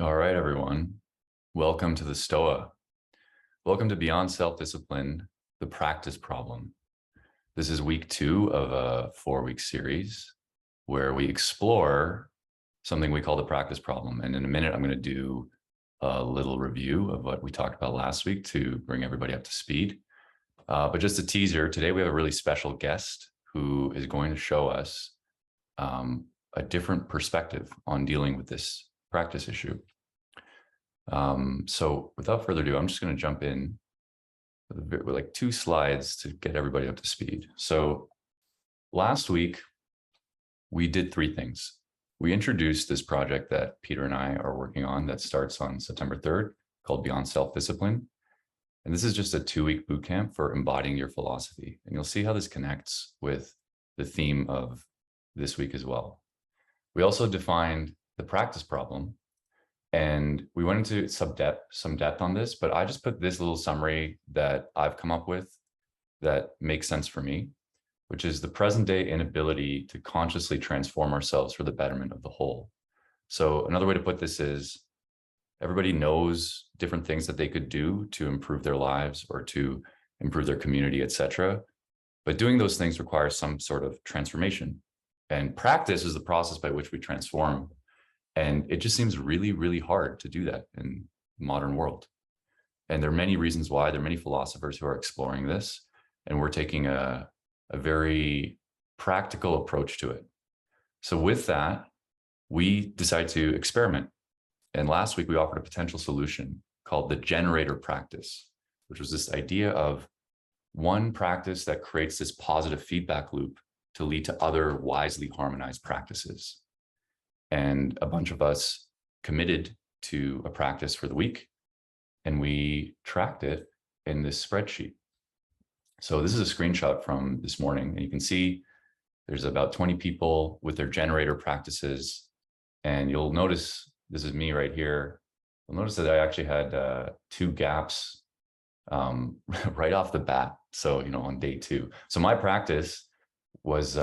All right, everyone. Welcome to the Stoa. Welcome to Beyond Self-Discipline, the Practice Problem. This is week 2 of a 4-week series where we explore something we call the practice problem. And in a minute, I'm going to do a little review of what we talked about last week to bring everybody up to speed. But just a teaser, today we have a really special guest who is going to show us a different perspective on dealing with this practice issue. So without further ado, I'm just going to jump in with like 2 slides to get everybody up to speed. So last week, we did 3 things. We introduced this project that Peter and I are working on that starts on September 3rd, called Beyond Self-Discipline. And this is just a 2-week bootcamp for embodying your philosophy. And you'll see how this connects with the theme of this week as well. We also defined the practice problem, and we went into some depth on this, but I just put this little summary that I've come up with that makes sense for me, which is the present day inability to consciously transform ourselves for the betterment of the whole. So another way to put this is everybody knows different things that they could do to improve their lives or to improve their community, etc. But doing those things requires some sort of transformation. And practice is the process by which we transform. And it just seems really, really hard to do that in the modern world. And there are many reasons why. There are many philosophers who are exploring this, and we're taking a very practical approach to it. So with that, we decided to experiment. And last week, we offered a potential solution called the generator practice, which was this idea of one practice that creates this positive feedback loop to lead to other wisely harmonized practices. And a bunch of us committed to a practice for the week, and we tracked it in this spreadsheet. So this is a screenshot from this morning, and you can see there's about 20 people with their generator practices. And you'll notice, this is me right here. You'll notice that I actually had 2 gaps right off the bat. So, on day 2. So my practice was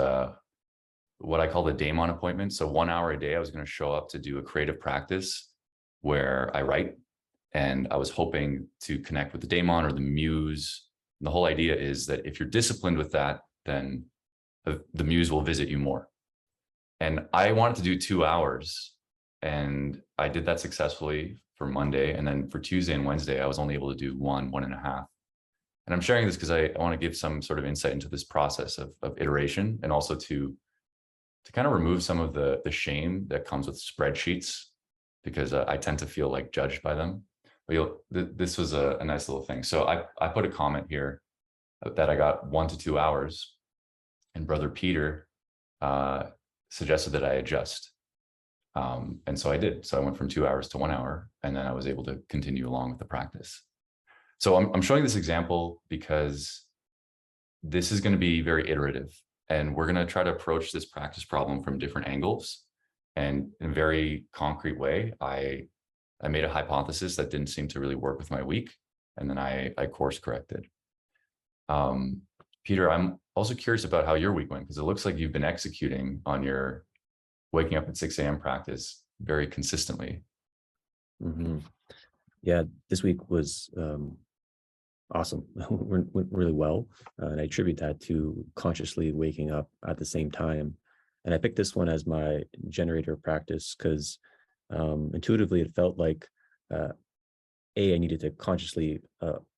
what I call the daemon appointment. So 1 hour a day, I was going to show up to do a creative practice where I write, and I was hoping to connect with the daemon or the muse. And the whole idea is that if you're disciplined with that, then the muse will visit you more. And I wanted to do 2 hours, and I did that successfully for Monday. And then for Tuesday and Wednesday, I was only able to do 1.5. And I'm sharing this because I want to give some sort of insight into this process of iteration, and also to kind of remove some of the shame that comes with spreadsheets, because I tend to feel like judged by them. But this was a nice little thing. So I put a comment here that I got 1 to 2 hours, and Brother Peter suggested that I adjust. And so I did. So I went from 2 hours to 1 hour, and then I was able to continue along with the practice. So I'm showing this example because this is going to be very iterative. And we're going to try to approach this practice problem from different angles. And in a very concrete way, I made a hypothesis that didn't seem to really work with my week. And then I course corrected. Peter, I'm also curious about how your week went, because it looks like you've been executing on your waking up at 6 a.m. practice very consistently. Mm-hmm. Yeah, this week was awesome. Went really well. And I attribute that to consciously waking up at the same time. And I picked this one as my generator practice because intuitively it felt like, I needed to consciously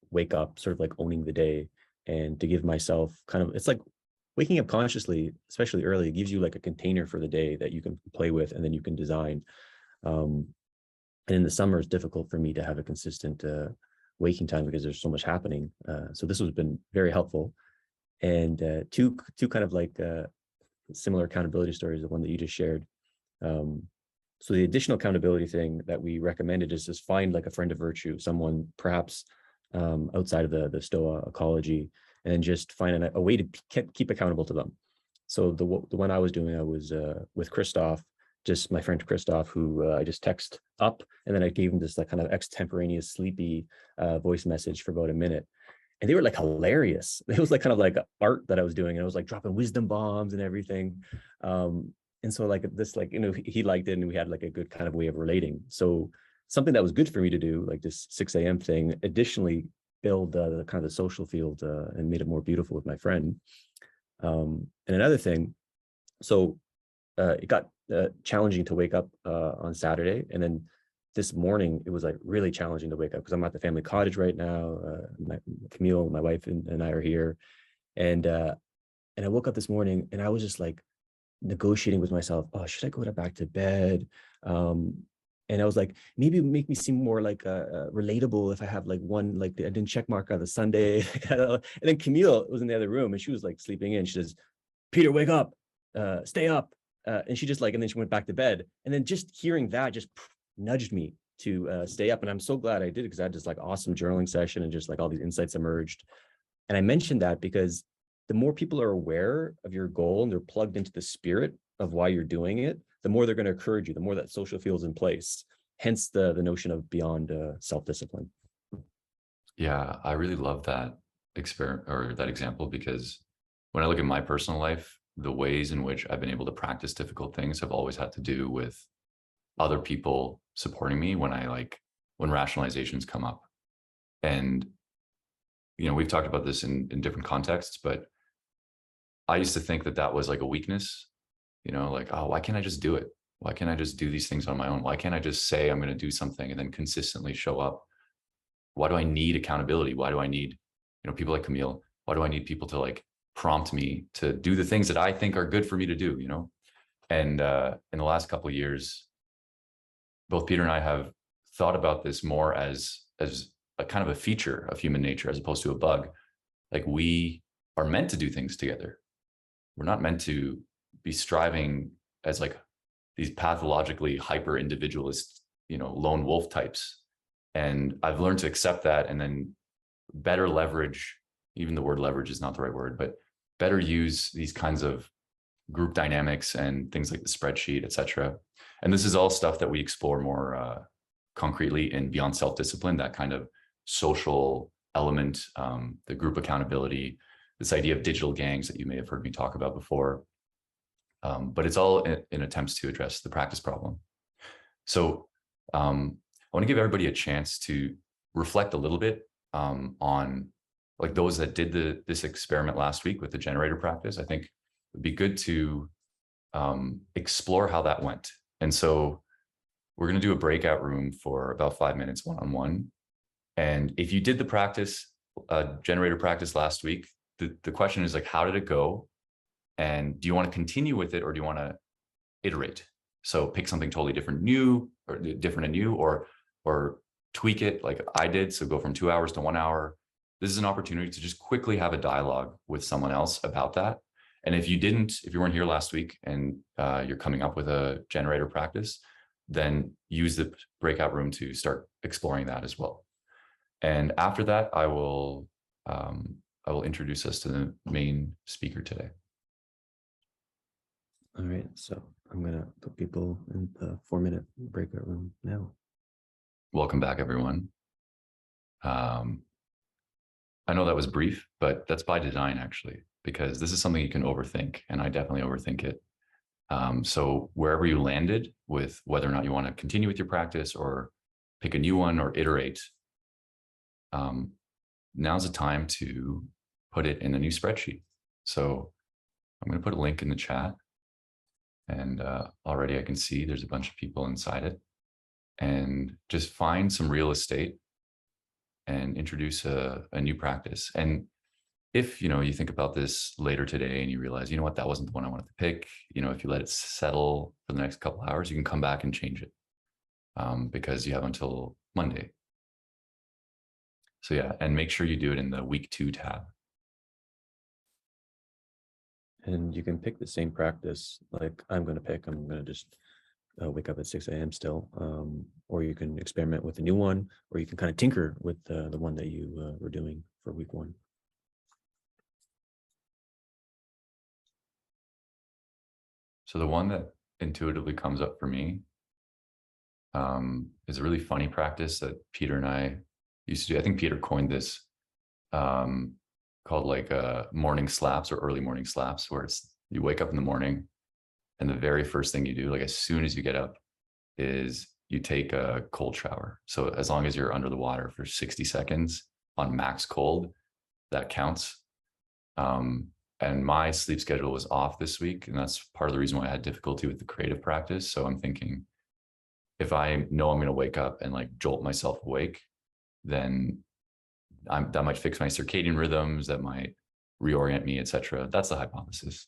wake up, sort of like owning the day, and to give myself it's like waking up consciously, especially early, it gives you like a container for the day that you can play with, and then you can design. And in the summer, it's difficult for me to have a consistent waking time because there's so much happening. So this has been very helpful. And two kind of like similar accountability stories, the one that you just shared. So the additional accountability thing that we recommended is just find like a friend of virtue, someone perhaps outside of the Stoa ecology, and just find a way to keep accountable to them. So the one I was doing, I was with Christoph, just my friend Christoph, who I just text up, and then I gave him this like kind of extemporaneous sleepy voice message for about a minute. And they were like hilarious. It was like kind of like art that I was doing. And I was like dropping wisdom bombs and everything. And so like this, like, he liked it, and we had like a good kind of way of relating. So something that was good for me to do, like this 6 a.m. thing, additionally build the kind of the social field and made it more beautiful with my friend. And another thing, so it got challenging to wake up on Saturday. And then this morning, it was like really challenging to wake up because I'm at the family cottage right now. Camille, my wife, and I are here. And I woke up this morning and I was just like negotiating with myself. Oh, should I go back to bed? And I was like, maybe it would make me seem more like relatable if I have like one, like I didn't check mark on the Sunday. And then Camille was in the other room and she was like sleeping in. She says, Peter, wake up, stay up. And she just like, and then she went back to bed. And then just hearing that just nudged me to stay up. And I'm so glad I did, because I had this like awesome journaling session and just like all these insights emerged. And I mentioned that because the more people are aware of your goal and they're plugged into the spirit of why you're doing it, the more they're going to encourage you, the more that social feels in place. Hence the notion of beyond self-discipline. Yeah, I really love that experiment or that example, because when I look at my personal life, the ways in which I've been able to practice difficult things have always had to do with other people supporting me when rationalizations come up. And, we've talked about this in different contexts, but I used to think that was like a weakness, like, oh, why can't I just do it? Why can't I just do these things on my own? Why can't I just say I'm going to do something and then consistently show up? Why do I need accountability? Why do I need, people like Camille? Why do I need people to like prompt me to do the things that I think are good for me to do, And in the last couple of years, both Peter and I have thought about this more as a kind of a feature of human nature as opposed to a bug. Like, we are meant to do things together. We're not meant to be striving as like these pathologically hyper individualist, lone wolf types. And I've learned to accept that and then better leverage, even the word leverage is not the right word, but better use these kinds of group dynamics and things like the spreadsheet, et cetera. And this is all stuff that we explore more concretely in Beyond Self-Discipline, that kind of social element, the group accountability, this idea of digital gangs that you may have heard me talk about before. But it's all in attempts to address the practice problem. So I want to give everybody a chance to reflect a little bit on like those that did this experiment last week with the generator practice. I think it'd be good to explore how that went. And so we're going to do a breakout room for about 5 minutes one-on-one. And if you did the practice, generator practice last week, the question is like, how did it go? And do you want to continue with it, or do you want to iterate? So pick something totally different and new, or tweak it like I did. So go from 2 hours to 1 hour. This is an opportunity to just quickly have a dialogue with someone else about that. And if you weren't here last week and you're coming up with a generator practice, then use the breakout room to start exploring that as well. And after that, I will introduce us to the main speaker today. All right, so I'm going to put people in the 4-minute breakout room now. Welcome back, everyone. I know that was brief, but that's by design, actually, because this is something you can overthink, and I definitely overthink it. So wherever you landed with whether or not you want to continue with your practice or pick a new one or iterate, now's the time to put it in a new spreadsheet. So I'm going to put a link in the chat. And already I can see there's a bunch of people inside it. And just find some real estate and introduce a new practice. And if you think about this later today and you realize, what, that wasn't the one I wanted to pick, if you let it settle for the next couple hours, you can come back and change it because you have until Monday. So yeah, and make sure you do it in the week 2 tab. And you can pick the same practice like I'm going to just wake up at 6 a.m. still, or you can experiment with a new one, or you can kind of tinker with the one that you were doing for week 1. So the one that intuitively comes up for me is a really funny practice that Peter and I used to do. I think Peter coined this, called like morning slaps or early morning slaps, where it's you wake up in the morning and the very first thing you do, like as soon as you get up, is you take a cold shower. So as long as you're under the water for 60 seconds on max cold, that counts. And my sleep schedule was off this week, and that's part of the reason why I had difficulty with the creative practice. So I'm thinking, if I know I'm going to wake up and like jolt myself awake, then that might fix my circadian rhythms, that might reorient me, etc. That's the hypothesis.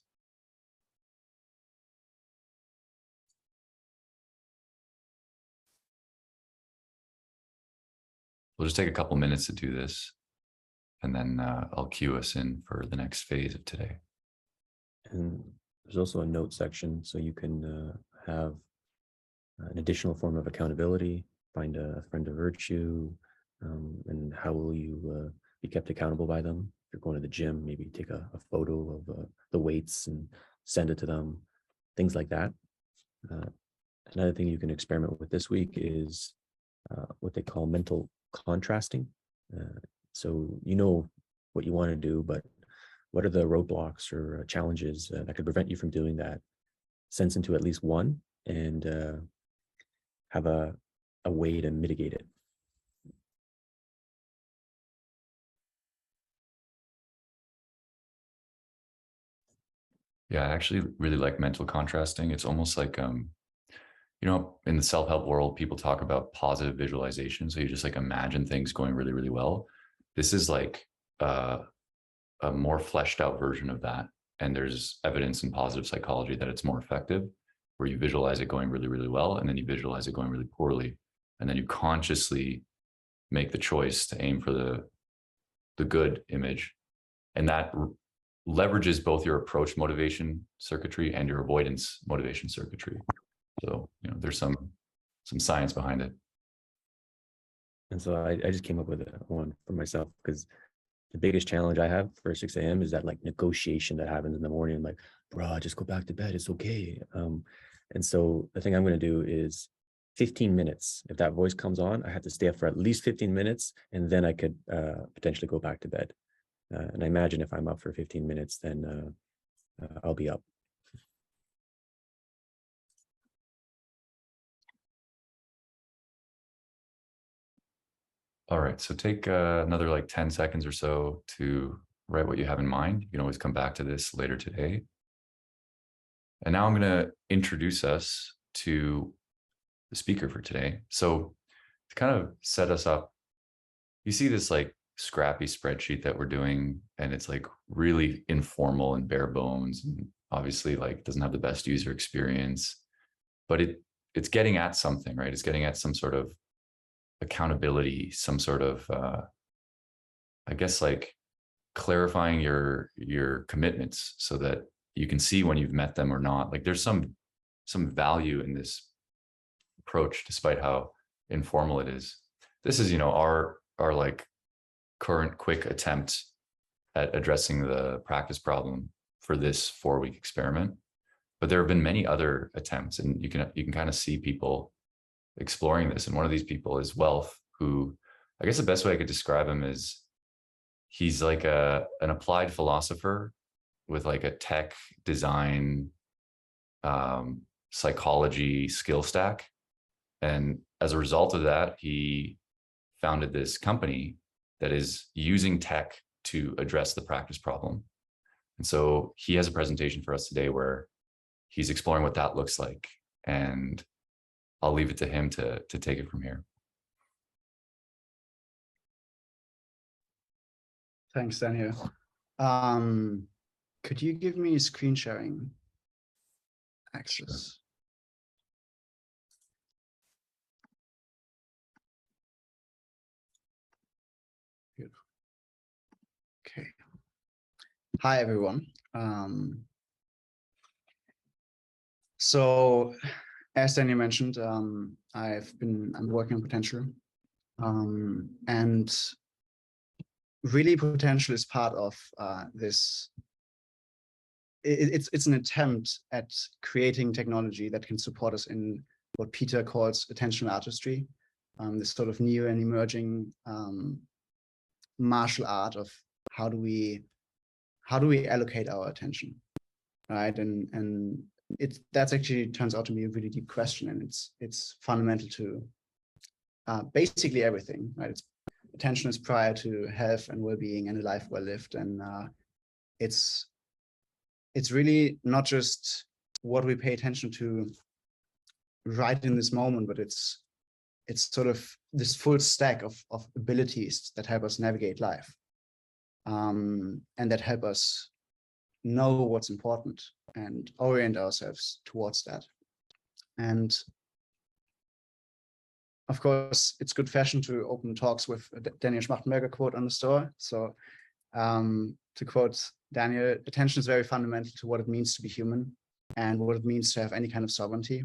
We'll just take a couple minutes to do this, and then I'll cue us in for the next phase of today. And there's also a note section, so you can have an additional form of accountability, find a friend of virtue, and how will you be kept accountable by them. If you're going to the gym, maybe take a photo of the weights and send it to them, things like that. Another thing you can experiment with this week is what they call mental contrasting. So you know what you want to do, but what are the roadblocks or challenges that could prevent you from doing that? Sense into at least one and have a way to mitigate it. Yeah, I actually really like mental contrasting. It's almost like, you know, in the self-help world, people talk about positive visualization. So you just like imagine things going really, really well. This is like a more fleshed out version of that. And there's evidence in positive psychology that it's more effective, where you visualize it going really, really well, and then you visualize it going really poorly. And then you consciously make the choice to aim for the good image. And that leverages both your approach motivation circuitry and your avoidance motivation circuitry. So, you know, there's some science behind it. And so I just came up with one for myself, because the biggest challenge I have for 6 a.m. is that like negotiation that happens in the morning. I'm like, bro, just go back to bed. It's okay. And so the thing I'm going to do is 15 minutes. If that voice comes on, I have to stay up for at least 15 minutes, and then I could potentially go back to bed. And I imagine if I'm up for 15 minutes, then I'll be up. All right, so take another like 10 seconds or so to write what you have in mind. You can always come back to this later today. And now I'm going to introduce us to the speaker for today. So to kind of set us up, you see this like scrappy spreadsheet that we're doing, and it's like really informal and bare bones, and obviously like doesn't have the best user experience, but it's getting at something, right? It's getting at some sort of accountability, some sort of I guess like clarifying your commitments so that you can see when you've met them or not. Like there's some value in this approach, despite how informal it is. This is, you know, our like current quick attempt at addressing the practice problem for this 4-week experiment. But there have been many other attempts, and you can kind of see people exploring this. And one of these people is Welf, who I guess the best way I could describe him is he's like an applied philosopher with like a tech design, psychology skill stack. And as a result of that, he founded this company that is using tech to address the practice problem. And so he has a presentation for us today where he's exploring what that looks like. And I'll leave it to him to take it from here. Thanks, Daniel. Could you give me screen sharing access? Sure. Okay. Hi, everyone. So as Daniel mentioned, I'm working on potential, and really potential is part of this. It's an attempt at creating technology that can support us in what Peter calls attentional artistry, this sort of new and emerging martial art of how do we allocate our attention, right? And that's actually turns out to be a really deep question, and it's fundamental to basically everything, right? Attention is prior to health and well-being and a life well lived, and it's really not just what we pay attention to right in this moment, but it's sort of this full stack of abilities that help us navigate life, and that help us know what's important and orient ourselves towards that. And of course, it's good fashion to open talks with a Daniel Schmachtenberger quote on the store. So to quote Daniel, attention is very fundamental to what it means to be human and what it means to have any kind of sovereignty.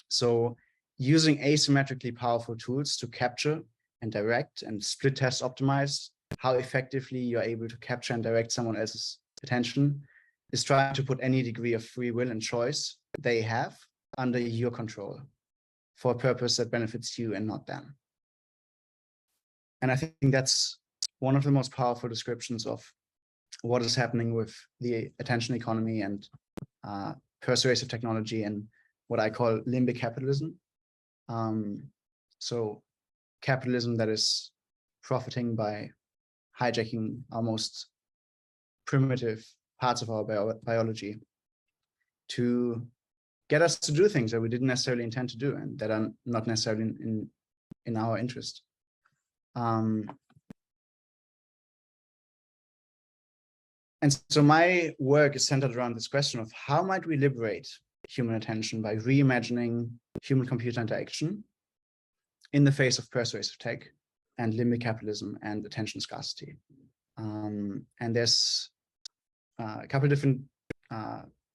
So using asymmetrically powerful tools to capture and direct and split test optimize how effectively you're able to capture and direct someone else's attention is trying to put any degree of free will and choice they have under your control for a purpose that benefits you and not them. And I think that's one of the most powerful descriptions of what is happening with the attention economy and persuasive technology and what I call limbic capitalism. So capitalism that is profiting by hijacking our most primitive parts of our biology to get us to do things that we didn't necessarily intend to do and that are not necessarily in our interest. And so my work is centered around this question of how might we liberate human attention by reimagining human-computer interaction in the face of persuasive tech and limbic capitalism and attention scarcity. And there's a couple of different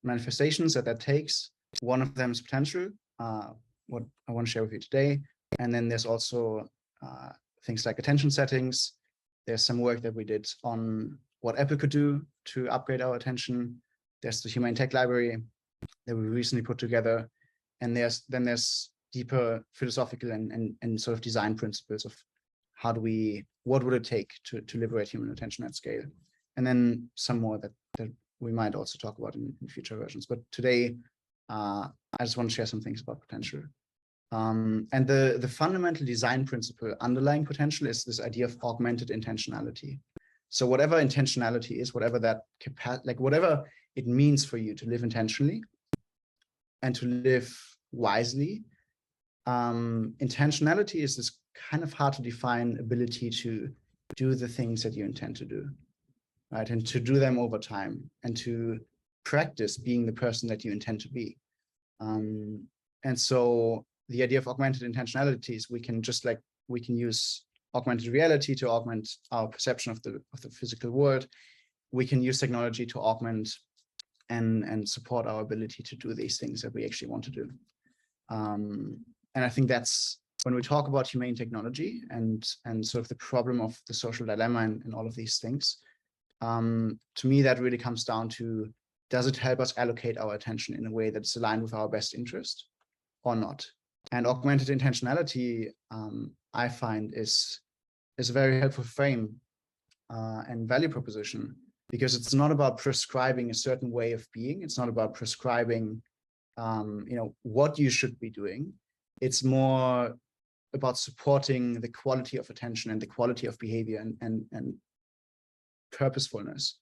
manifestations that takes. One of them is potential, what I want to share with you today. And then there's also things like attention settings. There's some work that we did on what Apple could do to upgrade our attention. There's the Humane Tech Library that we recently put together. And there's deeper philosophical and sort of design principles of what would it take to liberate human attention at scale? And then some more that we might also talk about in future versions. But today, I just want to share some things about potential. And the fundamental design principle underlying potential is this idea of augmented intentionality. So whatever intentionality is, whatever that whatever it means for you to live intentionally and to live wisely, intentionality is this kind of hard to define ability to do the things that you intend to do, right? And to do them over time and to practice being the person that you intend to be. And so the idea of augmented intentionality is we can use augmented reality to augment our perception of the physical world. We can use technology to augment and support our ability to do these things that we actually want to do. And I think that's when we talk about humane technology and sort of the problem of the social dilemma and all of these things, to me, that really comes down to, does it help us allocate our attention in a way that's aligned with our best interest or not? And augmented intentionality, I find, is a very helpful frame and value proposition, because it's not about prescribing a certain way of being. It's not about prescribing, what you should be doing. It's more about supporting the quality of attention and the quality of behavior and purposefulness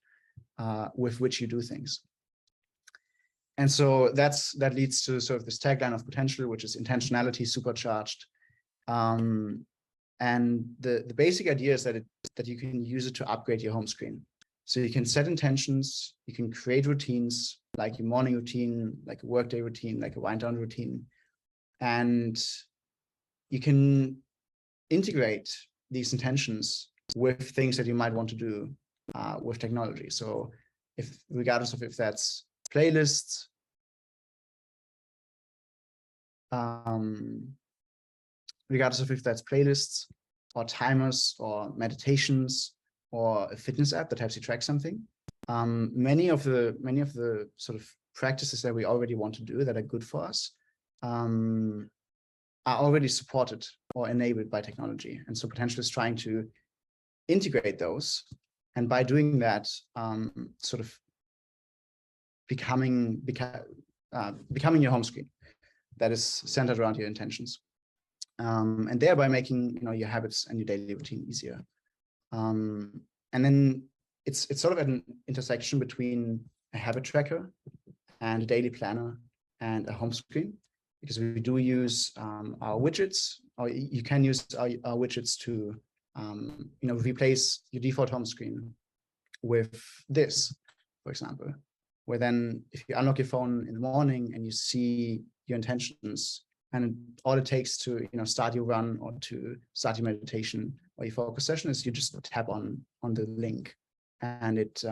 with which you do things. And so that leads to sort of this tagline of potential, which is intentionality supercharged. And the basic idea is that you can use it to upgrade your home screen. So you can set intentions, you can create routines, like your morning routine, like a workday routine, like a wind down routine. And you can integrate these intentions with things that you might want to do with technology. So regardless of if that's playlists, or timers or meditations or a fitness app that helps you track something. Many of the sort of practices that we already want to do that are good for us are already supported or enabled by technology. And so potential is trying to integrate those. And by doing that, sort of becoming your home screen that is centered around your intentions, and thereby making your habits and your daily routine easier. And then it's sort of an intersection between a habit tracker and a daily planner and a home screen, because we do use our widgets, or you can use our widgets to replace your default home screen with this, for example, where then if you unlock your phone in the morning and you see your intentions, and all it takes to start your run or to start your meditation or your focus session is you just tap on the link, and it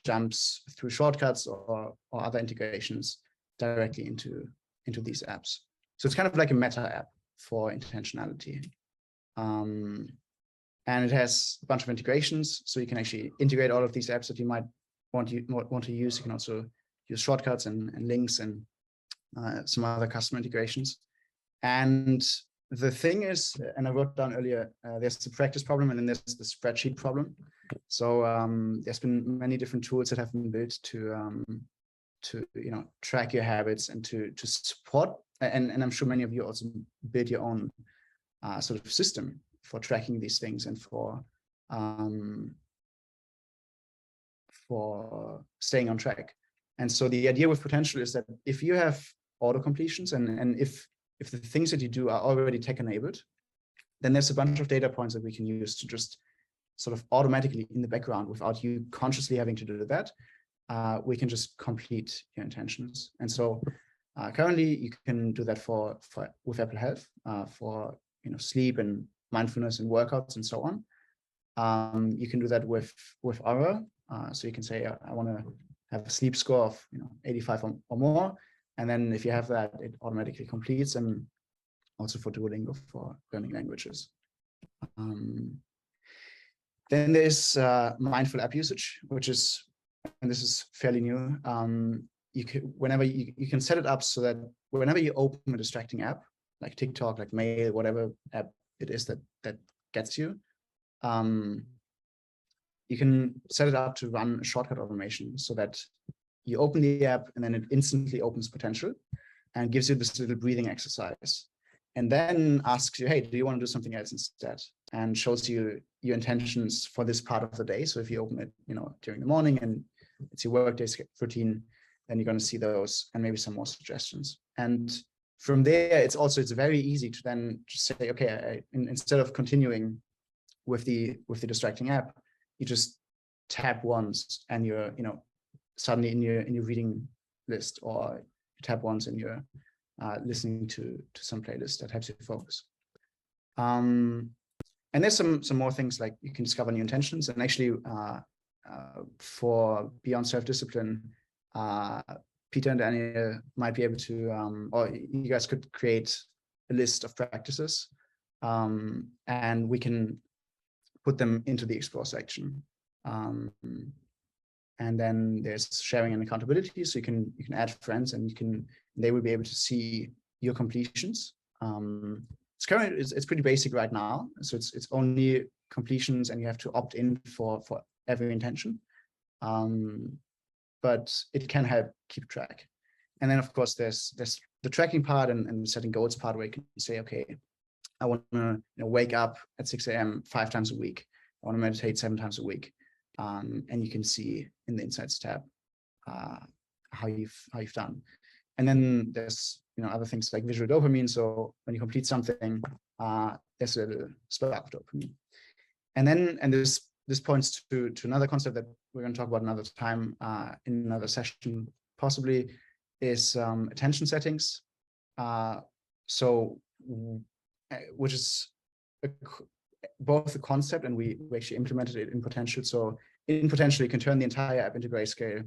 jumps through shortcuts or other integrations directly into these apps. So it's kind of like a meta app for intentionality. And it has a bunch of integrations, so you can actually integrate all of these apps that you might want to use. You can also use shortcuts and links and some other custom integrations. And the thing is, and I wrote down earlier, there's the practice problem and then there's the spreadsheet problem. So there's been many different tools that have been built to track your habits and to support. And I'm sure many of you also build your own sort of system for tracking these things and for staying on track. And so the idea with Potential is that if you have auto completions and if the things that you do are already tech enabled, then there's a bunch of data points that we can use to just sort of automatically in the background, without you consciously having to do that, we can just complete your intentions. And so currently you can do that with Apple Health for sleep and mindfulness and workouts and so on. You can do that with Aura. So you can say, I want to have a sleep score of 85 or more. And then if you have that, it automatically completes, and also for Duolingo for learning languages. Then there's mindful app usage, which is, and this is fairly new. You can set it up so that whenever you open a distracting app, like TikTok, like Mail, whatever app it is that gets you, you can set it up to run a shortcut automation so that you open the app and then it instantly opens Potential and gives you this little breathing exercise, and then asks you, hey, do you want to do something else instead? And shows you your intentions for this part of the day. So if you open it, during the morning and it's your workday routine, then you're going to see those and maybe some more suggestions. And from there, it's very easy to then just say, okay, instead of continuing with the distracting app, you just tap once and you're, suddenly in your reading list, or you tap once and you're listening to some playlist that helps you focus. And there's some more things, like you can discover new intentions, and actually for Beyond Self-Discipline, Peter and Daniel might be able to, or you guys could create a list of practices, and we can put them into the Explore section. And then there's sharing and accountability, so you can add friends, and they will be able to see your completions. It's pretty basic right now, so it's only completions, and you have to opt in for every intention. But it can help keep track. And then of course there's the tracking part and the setting goals part, where you can say, okay, I want to wake up at 6 a.m. 5 times a week. I want to meditate 7 times a week. And you can see in the Insights tab how you've done. And then there's other things like visual dopamine. So when you complete something, there's a little spark of dopamine. And this points to another concept that we're going to talk about another time in another session, possibly, is attention settings. Which is both a concept, and we actually implemented it in Potential. So in Potential, you can turn the entire app into grayscale.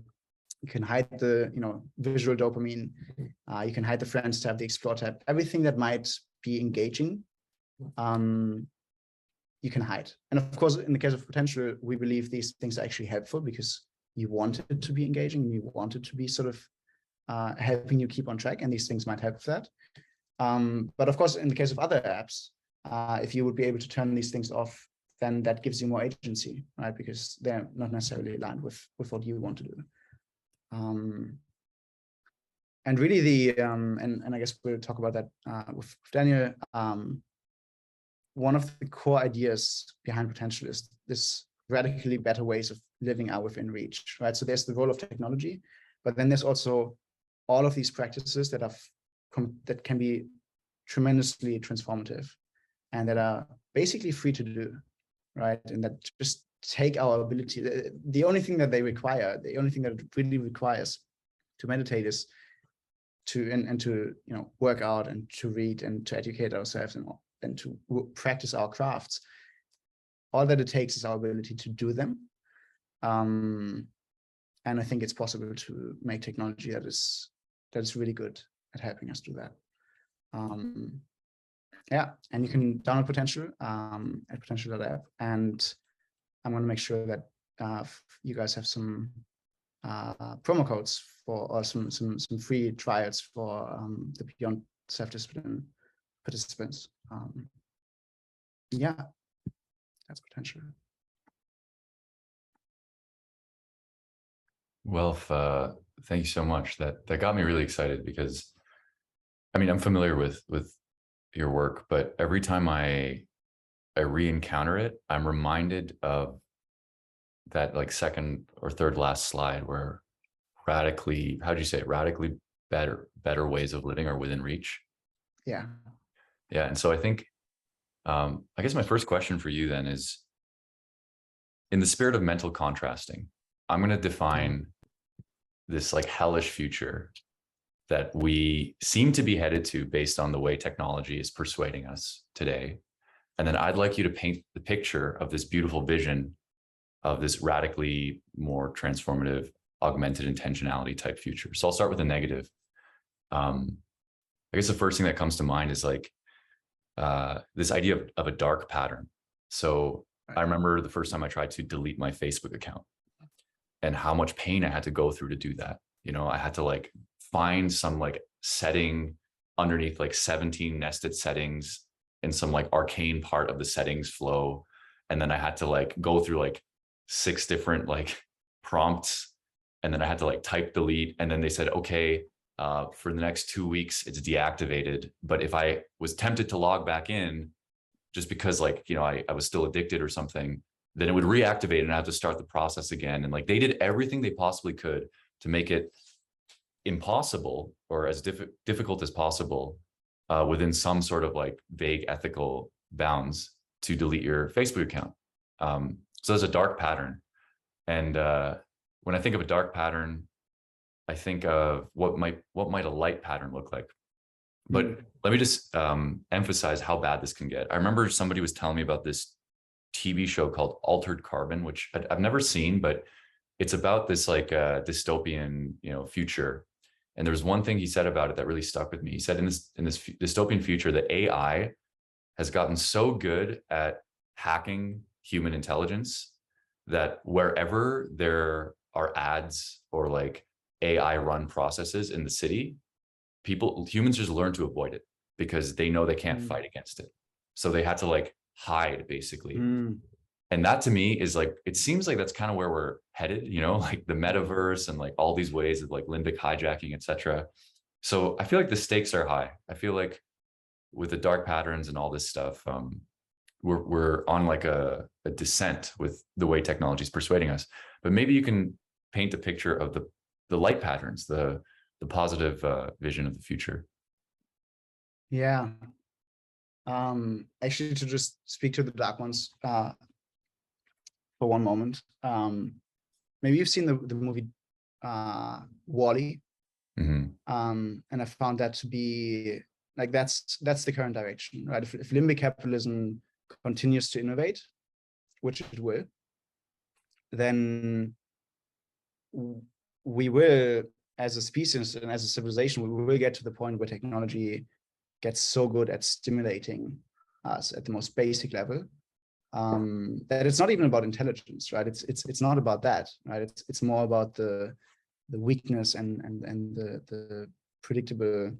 You can hide the visual dopamine. You can hide the Friends tab, the Explore tab, everything that might be engaging. You can hide. And of course, in the case of Potential, we believe these things are actually helpful because you want it to be engaging, and you want it to be sort of helping you keep on track, and these things might help with that. But of course, in the case of other apps, if you would be able to turn these things off, then that gives you more agency, right? Because they're not necessarily aligned with what you want to do. And really the and I guess we'll talk about that with Daniel. One of the core ideas behind potential is this radically better ways of living are within reach, right? So there's the role of technology, but then there's also all of these practices that that can be tremendously transformative and that are basically free to do, right? And that just take our ability. The only thing that they require, the only thing that it really requires to meditate is to work out and to read and to educate ourselves and to practice our crafts. All that it takes is our ability to do them. And I think it's possible to make technology that is really good at helping us do that. Yeah, and you can download Potential at potential.app, and I'm going to make sure that you guys have some promo codes or some free trials for the Beyond Self-Discipline participants. Yeah, that's Potential. Welf, thank you so much. That got me really excited because, I mean, I'm familiar with your work, but every time I re-encounter it, I'm reminded of that like second or third last slide where radically, how'd you say it? Radically better ways of living are within reach. Yeah. Yeah. And so I think, I guess my first question for you then is, in the spirit of mental contrasting, I'm going to define this like hellish future that we seem to be headed to based on the way technology is persuading us today. And then I'd like you to paint the picture of this beautiful vision of this radically more transformative, augmented intentionality type future. So I'll start with the negative. I guess the first thing that comes to mind is like this idea of a dark pattern. So I remember the first time I tried to delete my Facebook account and how much pain I had to go through to do that. You know, I had to like find some like setting underneath like 17 nested settings in some like arcane part of the settings flow. And then I had to like go through like 6 different like prompts. And then I had to like type delete. And then they said, okay, for the next 2 weeks, it's deactivated. But if I was tempted to log back in, just because like, you know, I was still addicted or something, then it would reactivate and I have to start the process again. And like they did everything they possibly could to make it impossible or as difficult as possible within some sort of like vague ethical bounds to delete your Facebook account. So there's a dark pattern. And when I think of a dark pattern, I think of what might a light pattern look like. But let me just emphasize how bad this can get. I remember somebody was telling me about this TV show called Altered Carbon, which I've never seen, but it's about this like dystopian, you know, future. And there was one thing he said about it that really stuck with me. He said in this dystopian future, that AI has gotten so good at hacking human intelligence that wherever there are ads or like AI run processes in the city, humans just learn to avoid it because they know they can't fight against it. So they had to like hide basically. And that to me is like, it seems like that's kind of where we're headed, you know, like the metaverse and like all these ways of like limbic hijacking, etc. So I feel like the stakes are high. I feel like with the dark patterns and all this stuff, we're on like a descent with the way technology is persuading us. But maybe you can paint a picture of the light patterns, the positive vision of the future. Yeah. Actually, to just speak to the dark ones for one moment. Maybe you've seen the movie WALL-E. And I found that to be like that's the current direction, right? If limbic capitalism continues to innovate, which it will, then we will, as a species and as a civilization, we will get to the point where technology gets so good at stimulating us at the most basic level that it's not even about intelligence, right? It's not about that, right? It's more about the weakness and the predictable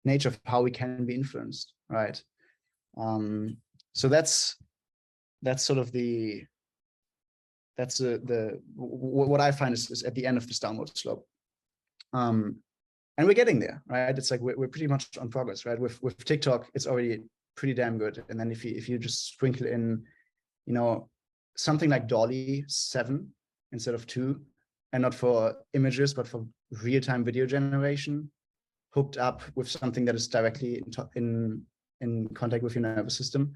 nature of how we can be influenced, right? So that's sort of what I find is at the end of this downward slope. And we're getting there, right? It's like we're pretty much on progress, right? With TikTok, it's already pretty damn good. And then if you just sprinkle in, something like Dolly 7 instead of 2, and not for images, but for real-time video generation, hooked up with something that is directly in contact with your nervous system,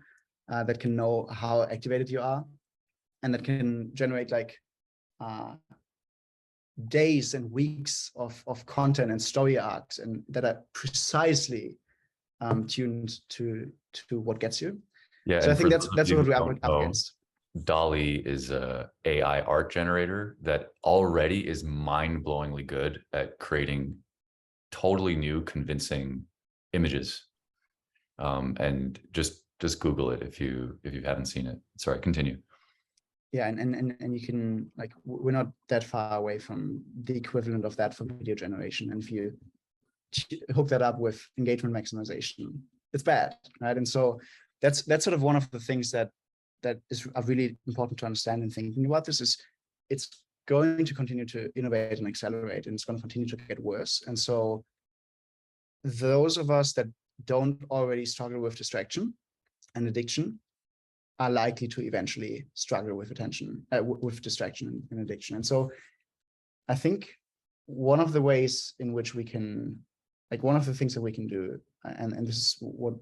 that can know how activated you are, and that can generate like days and weeks of content and story arcs, and that are precisely tuned to what gets you. Yeah. So I think that's what we're up against. Dolly is a AI art generator that already is mind-blowingly good at creating totally new, convincing images. And just Google it if you haven't seen it. Sorry, continue. Yeah, and you can, like, we're not that far away from the equivalent of that for video generation. And if you hook that up with engagement maximization, it's bad, right? And so that's sort of one of the things that is really important to understand in thinking about this. Is it's going to continue to innovate and accelerate, and it's going to continue to get worse. And so those of us that don't already struggle with distraction and addiction are likely to eventually struggle with with distraction and addiction. And so I think one of the ways in which we can, like, one of the things that we can do, and this is what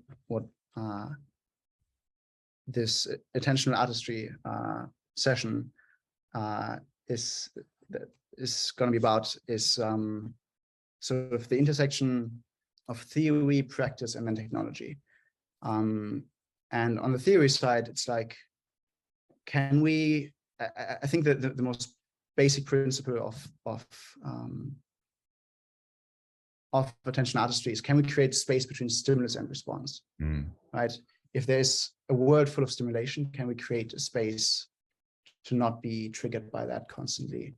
this attentional artistry session is going to be about, is sort of the intersection of theory, practice, and then technology. And on the theory side, it's like, can we? I think that the most basic principle of attentional artistry is, can we create space between stimulus and response? Right? If there's a world full of stimulation, can we create a space to not be triggered by that constantly?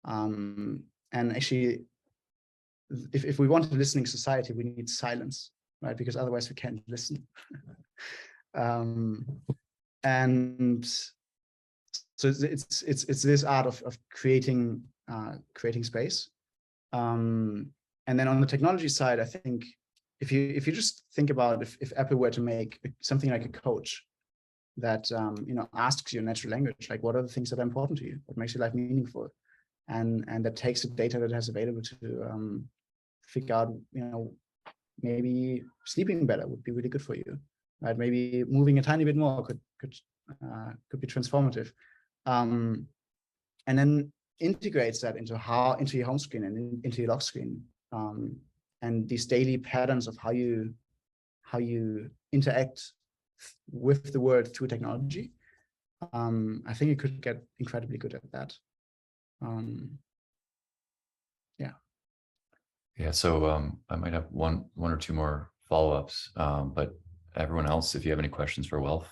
And actually, if we want a listening society, we need silence, right? Because otherwise we can't listen. And so it's this art of creating space. And then on the technology side, I think if you just think about, if Apple were to make something like a coach that asks you in natural language, like, what are the things that are important to you, what makes your life meaningful, and that takes the data that it has available to figure out, maybe sleeping better would be really good for you, right? Maybe moving a tiny bit more could be transformative, and then integrates that into your home screen and into your lock screen, and these daily patterns of how you interact with the world through technology. I think you could get incredibly good at that. Yeah. So I might have one or two more follow-ups, but everyone else, if you have any questions for Welf,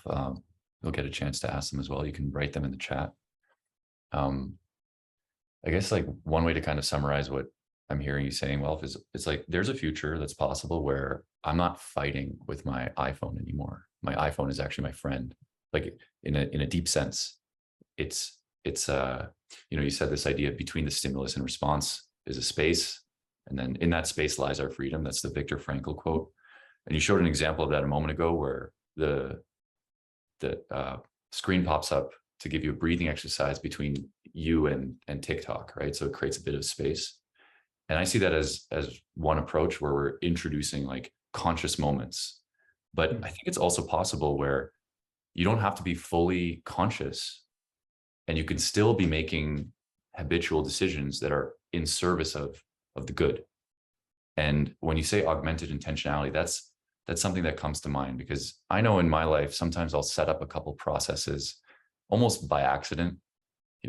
you'll get a chance to ask them as well. You can write them in the chat. I guess, like, one way to kind of summarize what I'm hearing you saying, Welf, is it's like there's a future that's possible where I'm not fighting with my iPhone anymore. My iPhone is actually my friend, like in a deep sense. It's you said this idea between the stimulus and response is a space, and then in that space lies our freedom. That's the Viktor Frankl quote. And you showed an example of that a moment ago, where the screen pops up to give you a breathing exercise between you and TikTok, right? So it creates a bit of space. And I see that as one approach where we're introducing, like, conscious moments. But I think it's also possible where you don't have to be fully conscious, and you can still be making habitual decisions that are in service of the good. And when you say augmented intentionality, that's something that comes to mind, because I know in my life, sometimes I'll set up a couple processes almost by accident.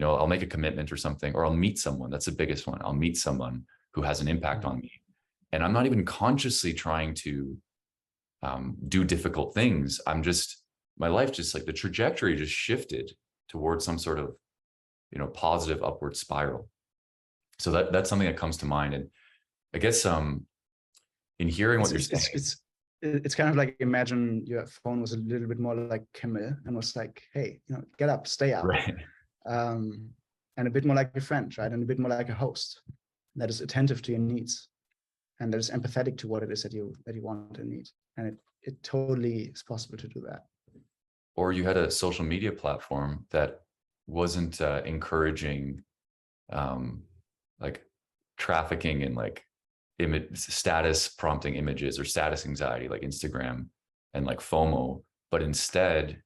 I'll make a commitment or something, or I'll meet someone. That's the biggest one. I'll meet someone who has an impact on me, and I'm not even consciously trying to do difficult things. My life just, like, the trajectory just shifted towards some sort of, positive upward spiral. So that's something that comes to mind. And I guess in hearing what you're saying, it's kind of like, imagine your phone was a little bit more like Camille and was like, hey, get up, stay up. right? And a bit more like a friend, right? And a bit more like a host. that is attentive to your needs, and that is empathetic to what it is that you want and need. And it totally is possible to do that. Or you had a social media platform that wasn't encouraging like trafficking in like image status prompting images or status anxiety like Instagram and like FOMO, but instead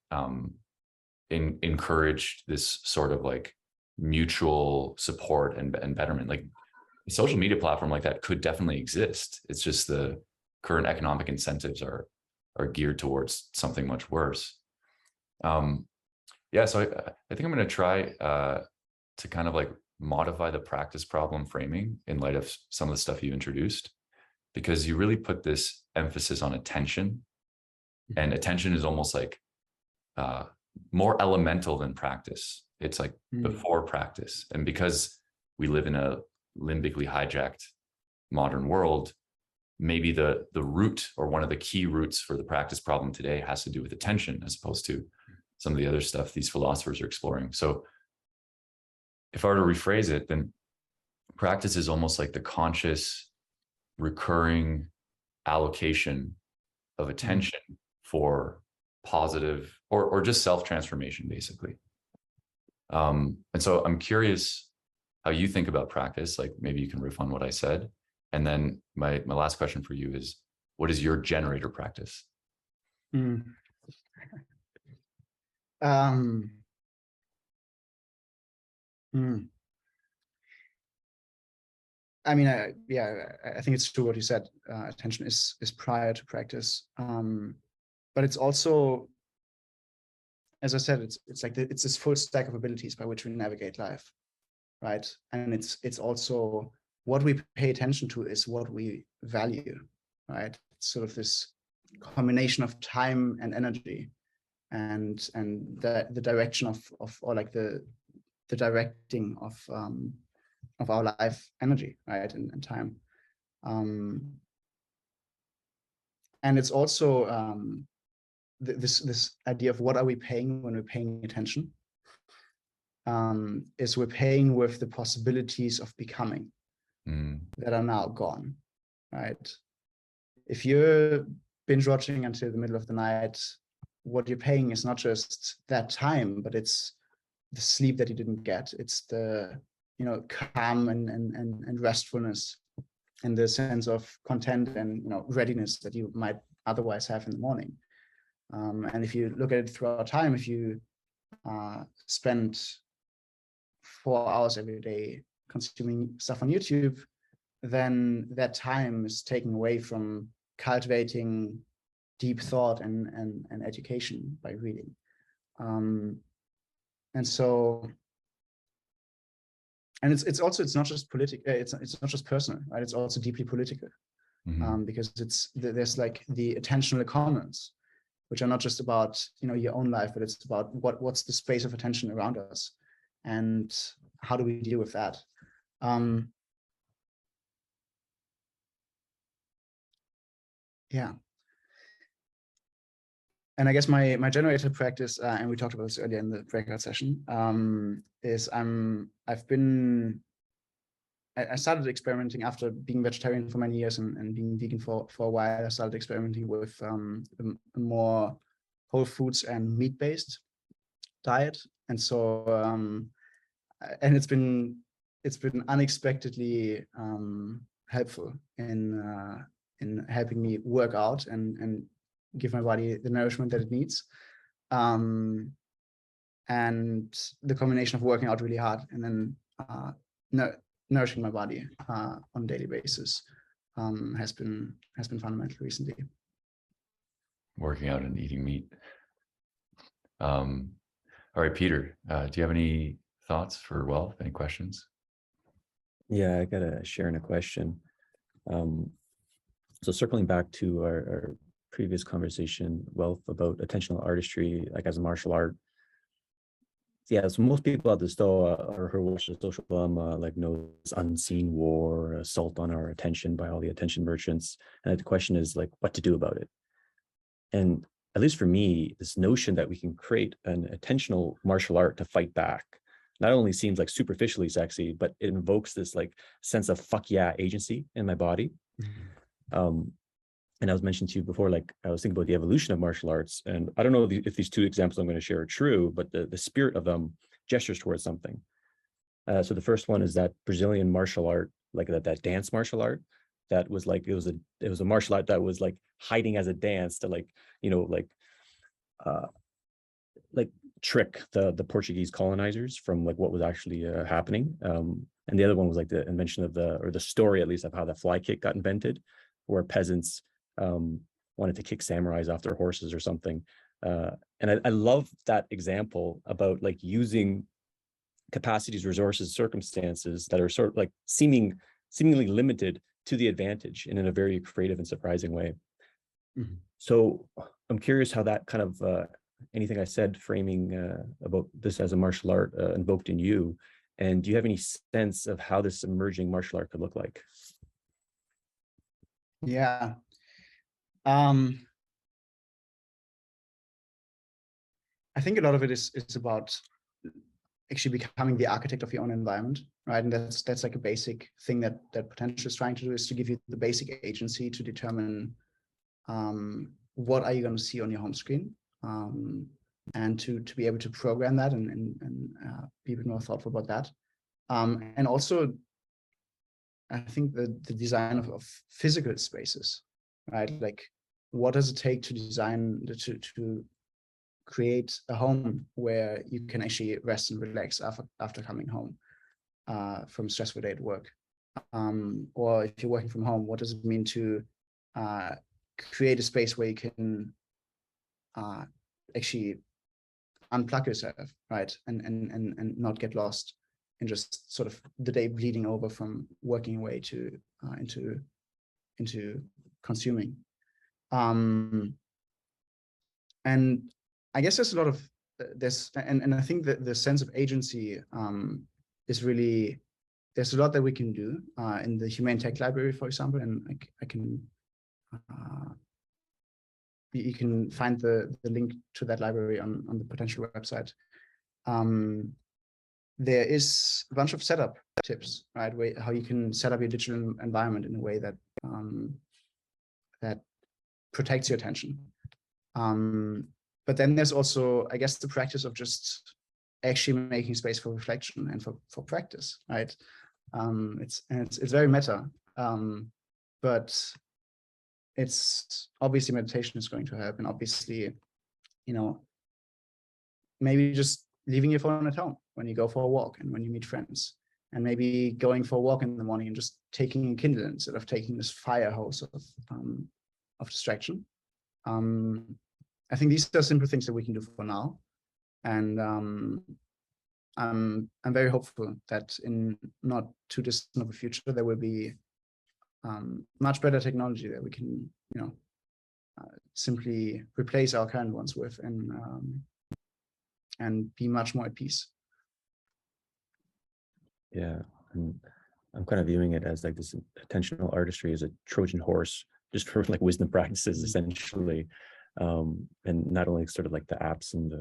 encouraged this sort of like mutual support and betterment. Like a social media platform like that could definitely exist. It's just the current economic incentives are geared towards something much worse. Yeah, so I think I'm going to try to kind of like modify the practice problem framing in light of some of the stuff you introduced, because you really put this emphasis on attention, and attention is almost like more elemental than practice. It's like before practice. And because we live in a limbically hijacked modern world, maybe the root or one of the key roots for the practice problem today has to do with attention, as opposed to some of the other stuff these philosophers are exploring. So if I were to rephrase it, then practice is almost like the conscious, recurring allocation of attention for positive or just self-transformation, basically. And so I'm curious how you think about practice. Like maybe you can riff on what I said. And then my last question for you is, what is your generator practice? I mean, I think it's true what you said. Attention is prior to practice, but it's also, as I said, it's like it's this full stack of abilities by which we navigate life, right? And it's also what we pay attention to is what we value, right? It's sort of this combination of time and energy, and the direction of or like the directing of our life energy, right, and time. And it's also this idea of what are we paying when we're paying attention, is we're paying with the possibilities of becoming that are now gone, right? If you're binge watching until the middle of the night, what you're paying is not just that time, but it's the sleep that you didn't get. It's the calm and restfulness, and the sense of content and readiness that you might otherwise have in the morning. And if you look at it throughout time, if you spend 4 hours every day consuming stuff on YouTube, then that time is taken away from cultivating deep thought and education by reading. And so, and it's not just political, it's not just personal, right? It's also deeply political, because there's like the attentional economies, which are not just about your own life, but it's about what's the space of attention around us, and how do we deal with that. Yeah. And I guess my generator practice, and we talked about this earlier in the breakout session, is I started experimenting after being vegetarian for many years and being vegan for a while. I started experimenting with a more whole foods and meat-based diet. And so, and it's been unexpectedly helpful in helping me work out and give my body the nourishment that it needs. And the combination of working out really hard and then nourishing my body on a daily basis has been fundamental recently. Working out and eating meat. All right, Peter, do you have any thoughts for Welf? Any questions? Yeah, I got to share in a question. So circling back to our previous conversation, Welf, about attentional artistry, like as a martial art. Yeah, so most people at the Stoa or who watch the social dilemma like know this unseen war, assault on our attention by all the attention merchants. And the question is like what to do about it. And at least for me, this notion that we can create an attentional martial art to fight back not only seems like superficially sexy, but it invokes this like sense of fuck yeah agency in my body. And I was mentioning to you before, like I was thinking about the evolution of martial arts, and I don't know if these two examples I'm going to share are true, but the spirit of them gestures towards something. So the first one is that Brazilian martial art, like that dance martial art, that was like it was a martial art that was like hiding as a dance to like, you know, like trick the Portuguese colonizers from like what was actually happening. And the other one was like the invention of the story, at least, of how the fly kick got invented, where peasants wanted to kick samurais off their horses or something. And I love that example about like using capacities, resources, circumstances that are sort of like seemingly limited to the advantage, and in a very creative and surprising way. So I'm curious how that kind of anything I said framing about this as a martial art invoked in you, and do you have any sense of how this emerging martial art could look like? Yeah. I think a lot of it is about actually becoming the architect of your own environment, right? And that's like a basic thing that Potential is trying to do, is to give you the basic agency to determine what are you going to see on your home screen, and to be able to program that and be a bit more thoughtful about that. And also, I think the design of physical spaces, right? Like, what does it take to design to create a home where you can actually rest and relax after coming home from a stressful day at work? Or if you're working from home, what does it mean to create a space where you can actually unplug yourself, right? And not get lost in just sort of the day bleeding over from working away to into consuming. And I guess there's a lot of this, and I think that the sense of agency is really, there's a lot that we can do in the Humane Tech Library, for example, and I can you can find the link to that library on the Potential website. There is a bunch of setup tips, right? How you can set up your digital environment in a way that that protects your attention. But then there's also, I guess, the practice of just actually making space for reflection and for practice, right? It's very meta, but it's obviously meditation is going to help, and obviously, you know, maybe just leaving your phone at home when you go for a walk and when you meet friends, and maybe going for a walk in the morning and just taking a Kindle instead of taking this fire hose of distraction. I think these are simple things that we can do for now, and I'm very hopeful that in not too distant of a future there will be much better technology that we can, you know, simply replace our current ones with, and be much more at peace. Yeah, and I'm kind of viewing it as like this attentional artistry as a Trojan horse, just for like wisdom practices, essentially. And not only sort of like the apps and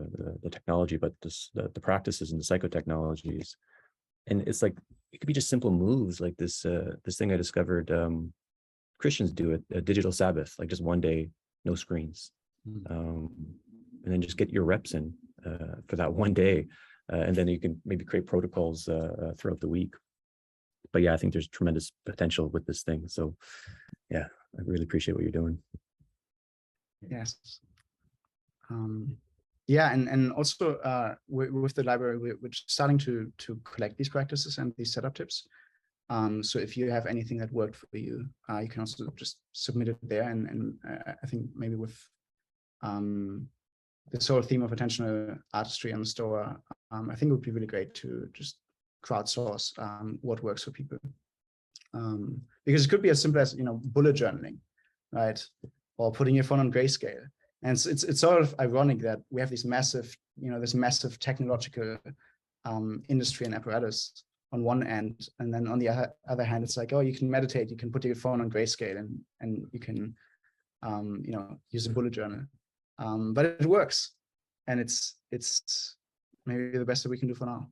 the technology, but the practices and the psychotechnologies. And it's like, it could be just simple moves like this thing I discovered Christians do, a digital Sabbath, like just one day, no screens. And then just get your reps in for that one day. And then you can maybe create protocols throughout the week. But yeah, I think there's tremendous potential with this thing. So yeah, I really appreciate what you're doing. Yes. Yeah, and also with the library, we're starting to collect these practices and these setup tips. So if you have anything that worked for you, you can also just submit it there. And I think maybe with this whole theme of attentional artistry on the store, I think it would be really great to just crowdsource what works for people. Because it could be as simple as, you know, bullet journaling, right? Or putting your phone on grayscale. And it's sort of ironic that we have these massive, you know, this massive technological industry and apparatus on one end, and then on the other hand, it's like, oh, you can meditate, you can put your phone on grayscale, and you can, you know, use a bullet journal, but it works, and it's maybe the best that we can do for now.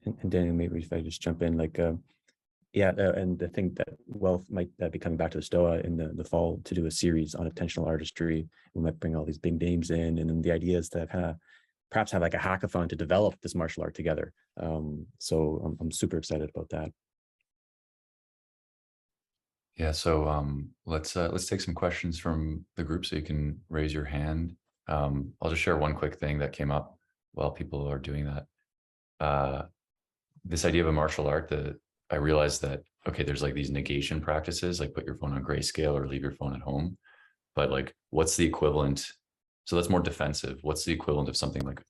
And Daniel, maybe if I just jump in, like, and the thing that Welf might be coming back to the Stoa in the fall to do a series on attentional artistry. We might bring all these big names in, and then the idea is to kind of perhaps have like a hackathon to develop this martial art together. So I'm super excited about that. Yeah, so let's take some questions from the group, so you can raise your hand. I'll just share one quick thing that came up while people are doing that. This idea of a martial art, I realized that, okay, there's like these negation practices, like put your phone on grayscale or leave your phone at home. But like, what's the equivalent? So that's more defensive. What's the equivalent of something like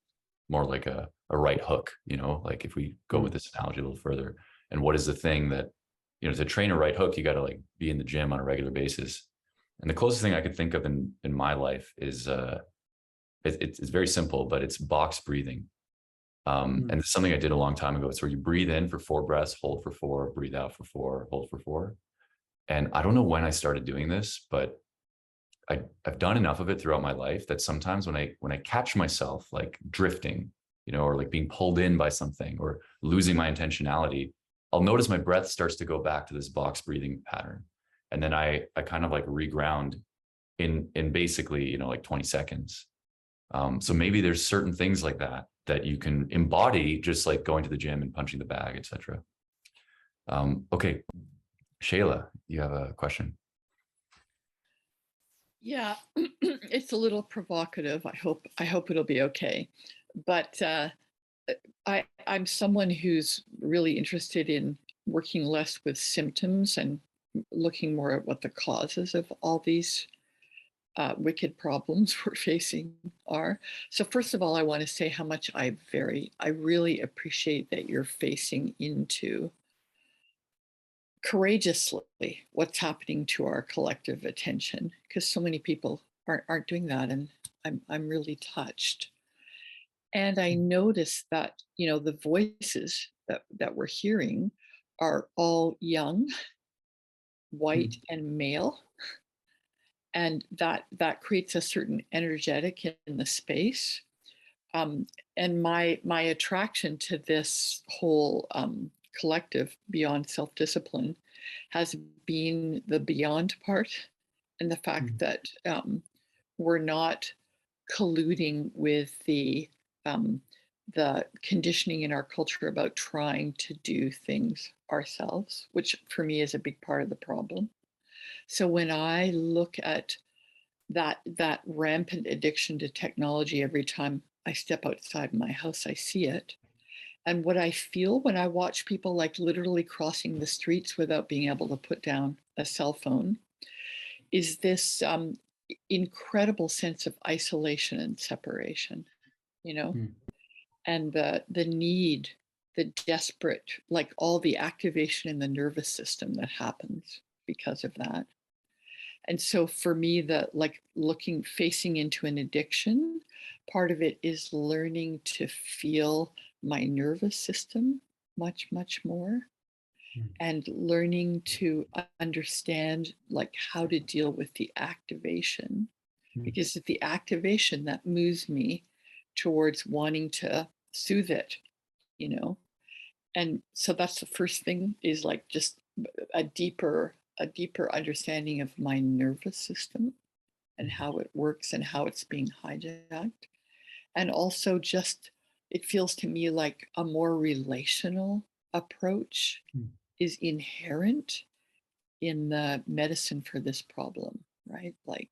more like a right hook, like if we go with this analogy a little further? And what is the thing that, to train a right hook, you got to like be in the gym on a regular basis. And the closest thing I could think of in my life is it's very simple, but it's box breathing. And it's something I did a long time ago. It's where you breathe in for 4 breaths, hold for 4, breathe out for 4, hold for 4. And I don't know when I started doing this, but I've done enough of it throughout my life that sometimes when I catch myself like drifting, or like being pulled in by something or losing my intentionality, I'll notice my breath starts to go back to this box breathing pattern. And then I kind of like reground in basically, like 20 seconds. So maybe there's certain things like that you can embody, just like going to the gym and punching the bag, etc. Okay, Shayla, you have a question. Yeah, it's a little provocative. I hope it'll be okay. But I'm someone who's really interested in working less with symptoms and looking more at what the causes of all these wicked problems we're facing are. So first of all, I want to say how much I really appreciate that you're facing into courageously what's happening to our collective attention, because so many people aren't doing that, and I'm really touched. And I noticed that the voices that we're hearing are all young, white, and male, and that creates a certain energetic in the space. And my attraction to this whole collective beyond self-discipline has been the beyond part, and the fact that we're not colluding with the conditioning in our culture about trying to do things ourselves, which for me is a big part of the problem. So when I look at that rampant addiction to technology, every time I step outside my house, I see it. And what I feel when I watch people like literally crossing the streets without being able to put down a cell phone is this incredible sense of isolation and separation, and the need, the desperate, like all the activation in the nervous system that happens because of that. And so for me, facing into an addiction, part of it is learning to feel my nervous system much, much more, and learning to understand like how to deal with the activation, because it's the activation that moves me towards wanting to soothe it, And so that's the first thing, is like just a deeper understanding of my nervous system and how it works and how it's being hijacked. And also just, it feels to me like a more relational approach is inherent in the medicine for this problem, right? Like,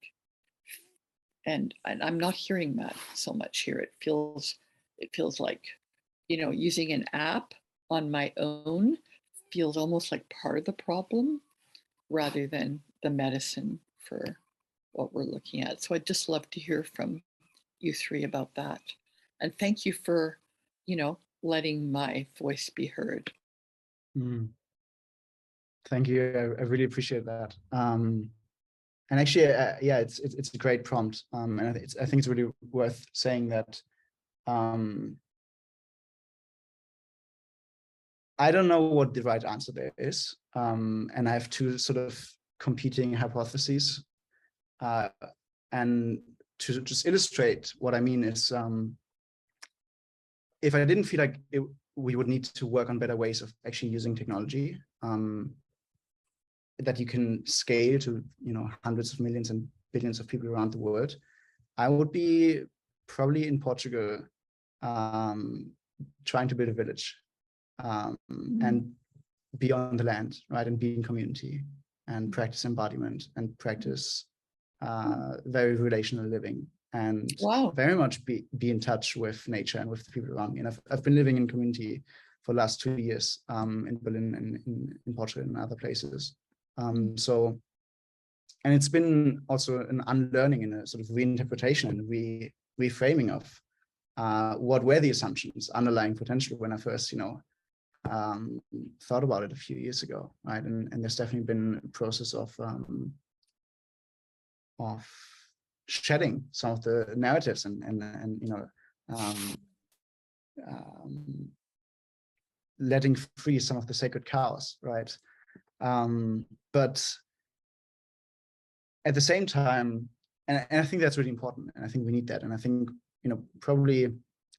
and I'm not hearing that so much here. It feels like, using an app on my own feels almost like part of the problem rather than the medicine for what we're looking at. So I'd just love to hear from you three about that. And thank you for, letting my voice be heard. Thank you. I really appreciate that. And actually, yeah, it's a great prompt. And I think it's really worth saying that I don't know what the right answer there is. And I have two sort of competing hypotheses. And to just illustrate what I mean is, if I didn't feel like we would need to work on better ways of actually using technology that you can scale to, hundreds of millions and billions of people around the world. I would be probably in Portugal, trying to build a village and be on the land, right, and be in community and practice embodiment and practice very relational living, and very much be in touch with nature and with the people around me. And I've been living in community for the last 2 years in Berlin and in Portugal and other places. And it's been also an unlearning and a sort of reinterpretation and reframing of what were the assumptions underlying potential when I first, thought about it a few years ago, right? And there's definitely been a process of shedding some of the narratives and letting free some of the sacred cows, right? But at the same time, and I think that's really important, and I think we need that, and I think probably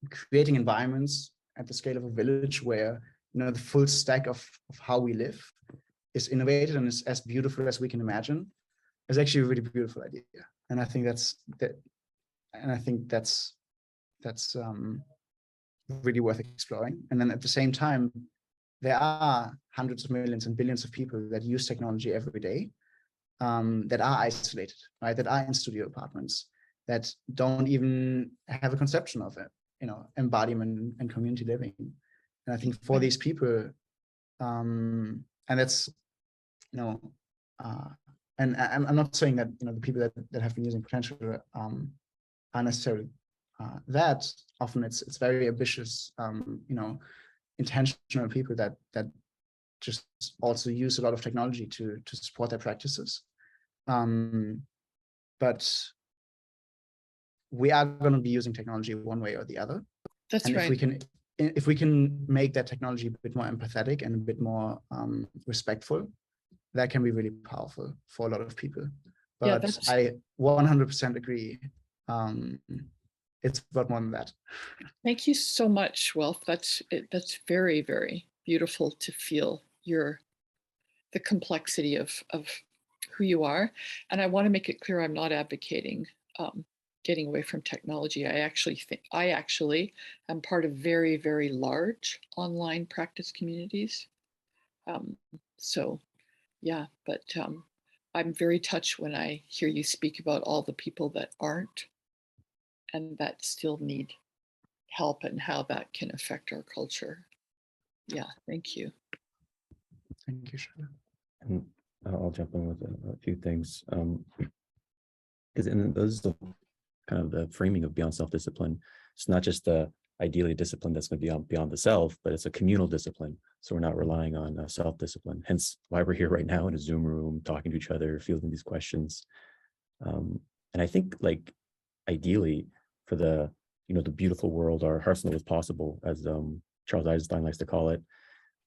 creating environments at the scale of a village where the full stack of how we live is innovated and is as beautiful as we can imagine is actually a really beautiful idea. And I think that's really worth exploring. And then at the same time, there are hundreds of millions and billions of people that use technology every day, that are isolated, right? That are in studio apartments, that don't even have a conception of it, embodiment and community living. And I think for these people, and that's, and I'm not saying that the people that have been using potential are necessarily that. Often it's very ambitious, intentional people that just also use a lot of technology to support their practices. But we are going to be using technology one way or the other. That's and right. If we can make that technology a bit more empathetic and a bit more respectful, that can be really powerful for a lot of people. But yeah, I 100% agree. It's about more than that. Thank you so much, Welf. That's very, very beautiful to feel the complexity of who you are. And I want to make it clear, I'm not advocating getting away from technology. I actually am part of very, very large online practice communities. So yeah, but I'm very touched when I hear you speak about all the people that aren't and that still need help and how that can affect our culture. Yeah, thank you. Thank you, Charlotte. And I'll jump in with a few things. Because those are kind of the framing of beyond self-discipline. It's not just the ideally discipline that's going to be beyond the self, but it's a communal discipline. So we're not relying on self-discipline. Hence why we're here right now in a Zoom room, talking to each other, fielding these questions. And I think, like, ideally for the beautiful world our hearts know is possible, as Charles Eisenstein likes to call it,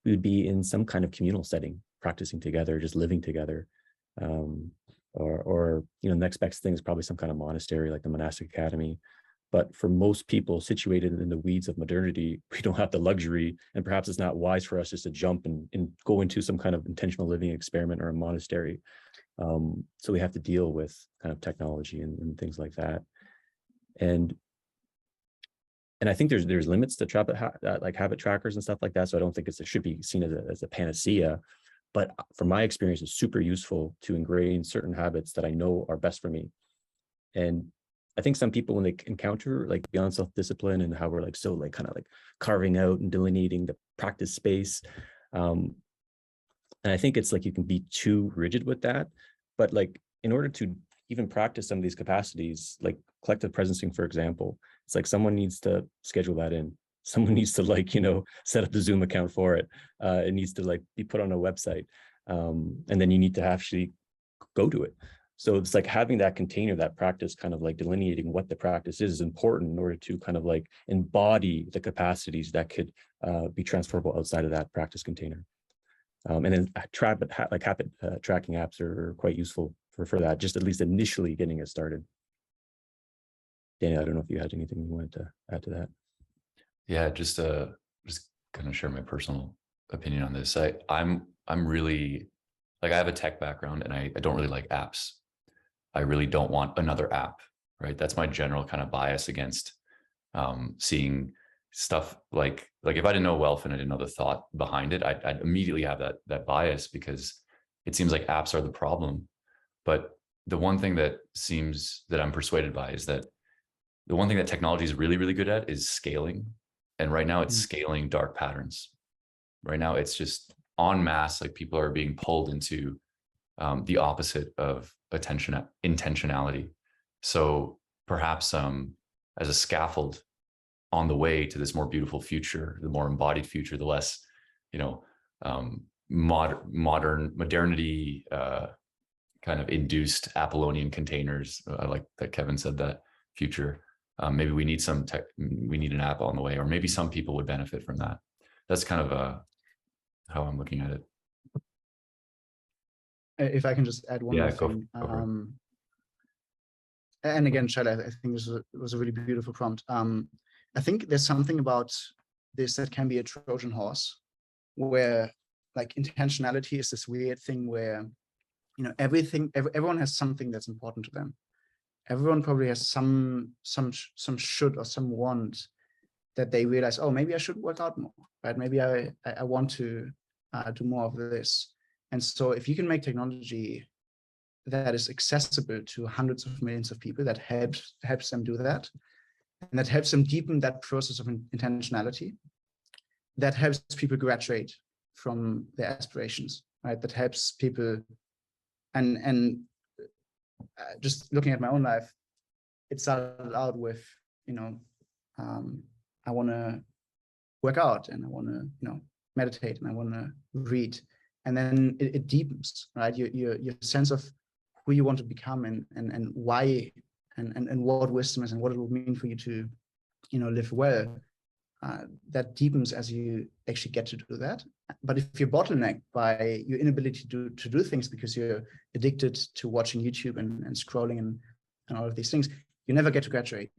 we would be in some kind of communal setting, practicing together, just living together. Or next best thing is probably some kind of monastery like the monastic academy. But for most people situated in the weeds of modernity, we don't have the luxury, and perhaps it's not wise for us just to jump and go into some kind of intentional living experiment or a monastery. So we have to deal with kind of technology and things like that. And I think there's limits to like habit trackers and stuff like that. So I don't think it should be seen as a panacea. But from my experience, it's super useful to ingrain certain habits that I know are best for me. And I think some people, when they encounter like beyond self-discipline and how we're like so like kind of like carving out and delineating the practice space, and I think it's like you can be too rigid with that. But like in order to even practice some of these capacities, like collective presencing, for example, it's like someone needs to schedule that in. Someone needs to set up the Zoom account for it. It needs to like be put on a website. And then you need to actually go to it. So it's like having that container, that practice, kind of like delineating what the practice is important in order to kind of like embody the capacities that could be transferable outside of that practice container. And then habit tracking apps are quite useful for that, just at least initially getting it started. Danny, I don't know if you had anything you wanted to add to that. Yeah, just going to share my personal opinion on this. I'm really, like, I have a tech background and I don't really like apps. I really don't want another app, right? That's my general kind of bias against seeing stuff like if I didn't know Welf and I didn't know the thought behind it, I'd immediately have that bias, because it seems like apps are the problem. But the one thing that I'm persuaded by is that the one thing that technology is really, really good at is scaling. And right now it's scaling dark patterns. Right now it's just en masse, like people are being pulled into the opposite of intentionality. So perhaps as a scaffold on the way to this more beautiful future, the more embodied future, the less, modernity kind of induced Apollonian containers. I like that Kevin said that future. Maybe we need we need an app on the way, or maybe some people would benefit from that. That's kind of how I'm looking at it. If I can just add one more thing. And again, Shelley, I think this was a really beautiful prompt. I think there's something about this that can be a Trojan horse, where like intentionality is this weird thing where, everyone has something that's important to them. Everyone probably has some should or some want that they realize, oh, maybe I should work out more, right? Maybe I want to do more of this. And so if you can make technology that is accessible to hundreds of millions of people, that helps them do that, and that helps them deepen that process of intentionality, that helps people graduate from their aspirations, right? That helps people, and just looking at my own life, it started out with, I want to work out, and I want to, meditate, and I want to read, and then it deepens, right? Your sense of who you want to become, and why, and what wisdom is, and what it will mean for you to, live well. That deepens as you actually get to do that. But if you're bottlenecked by your inability to do things because you're addicted to watching YouTube and scrolling and all of these things, you never get to graduate,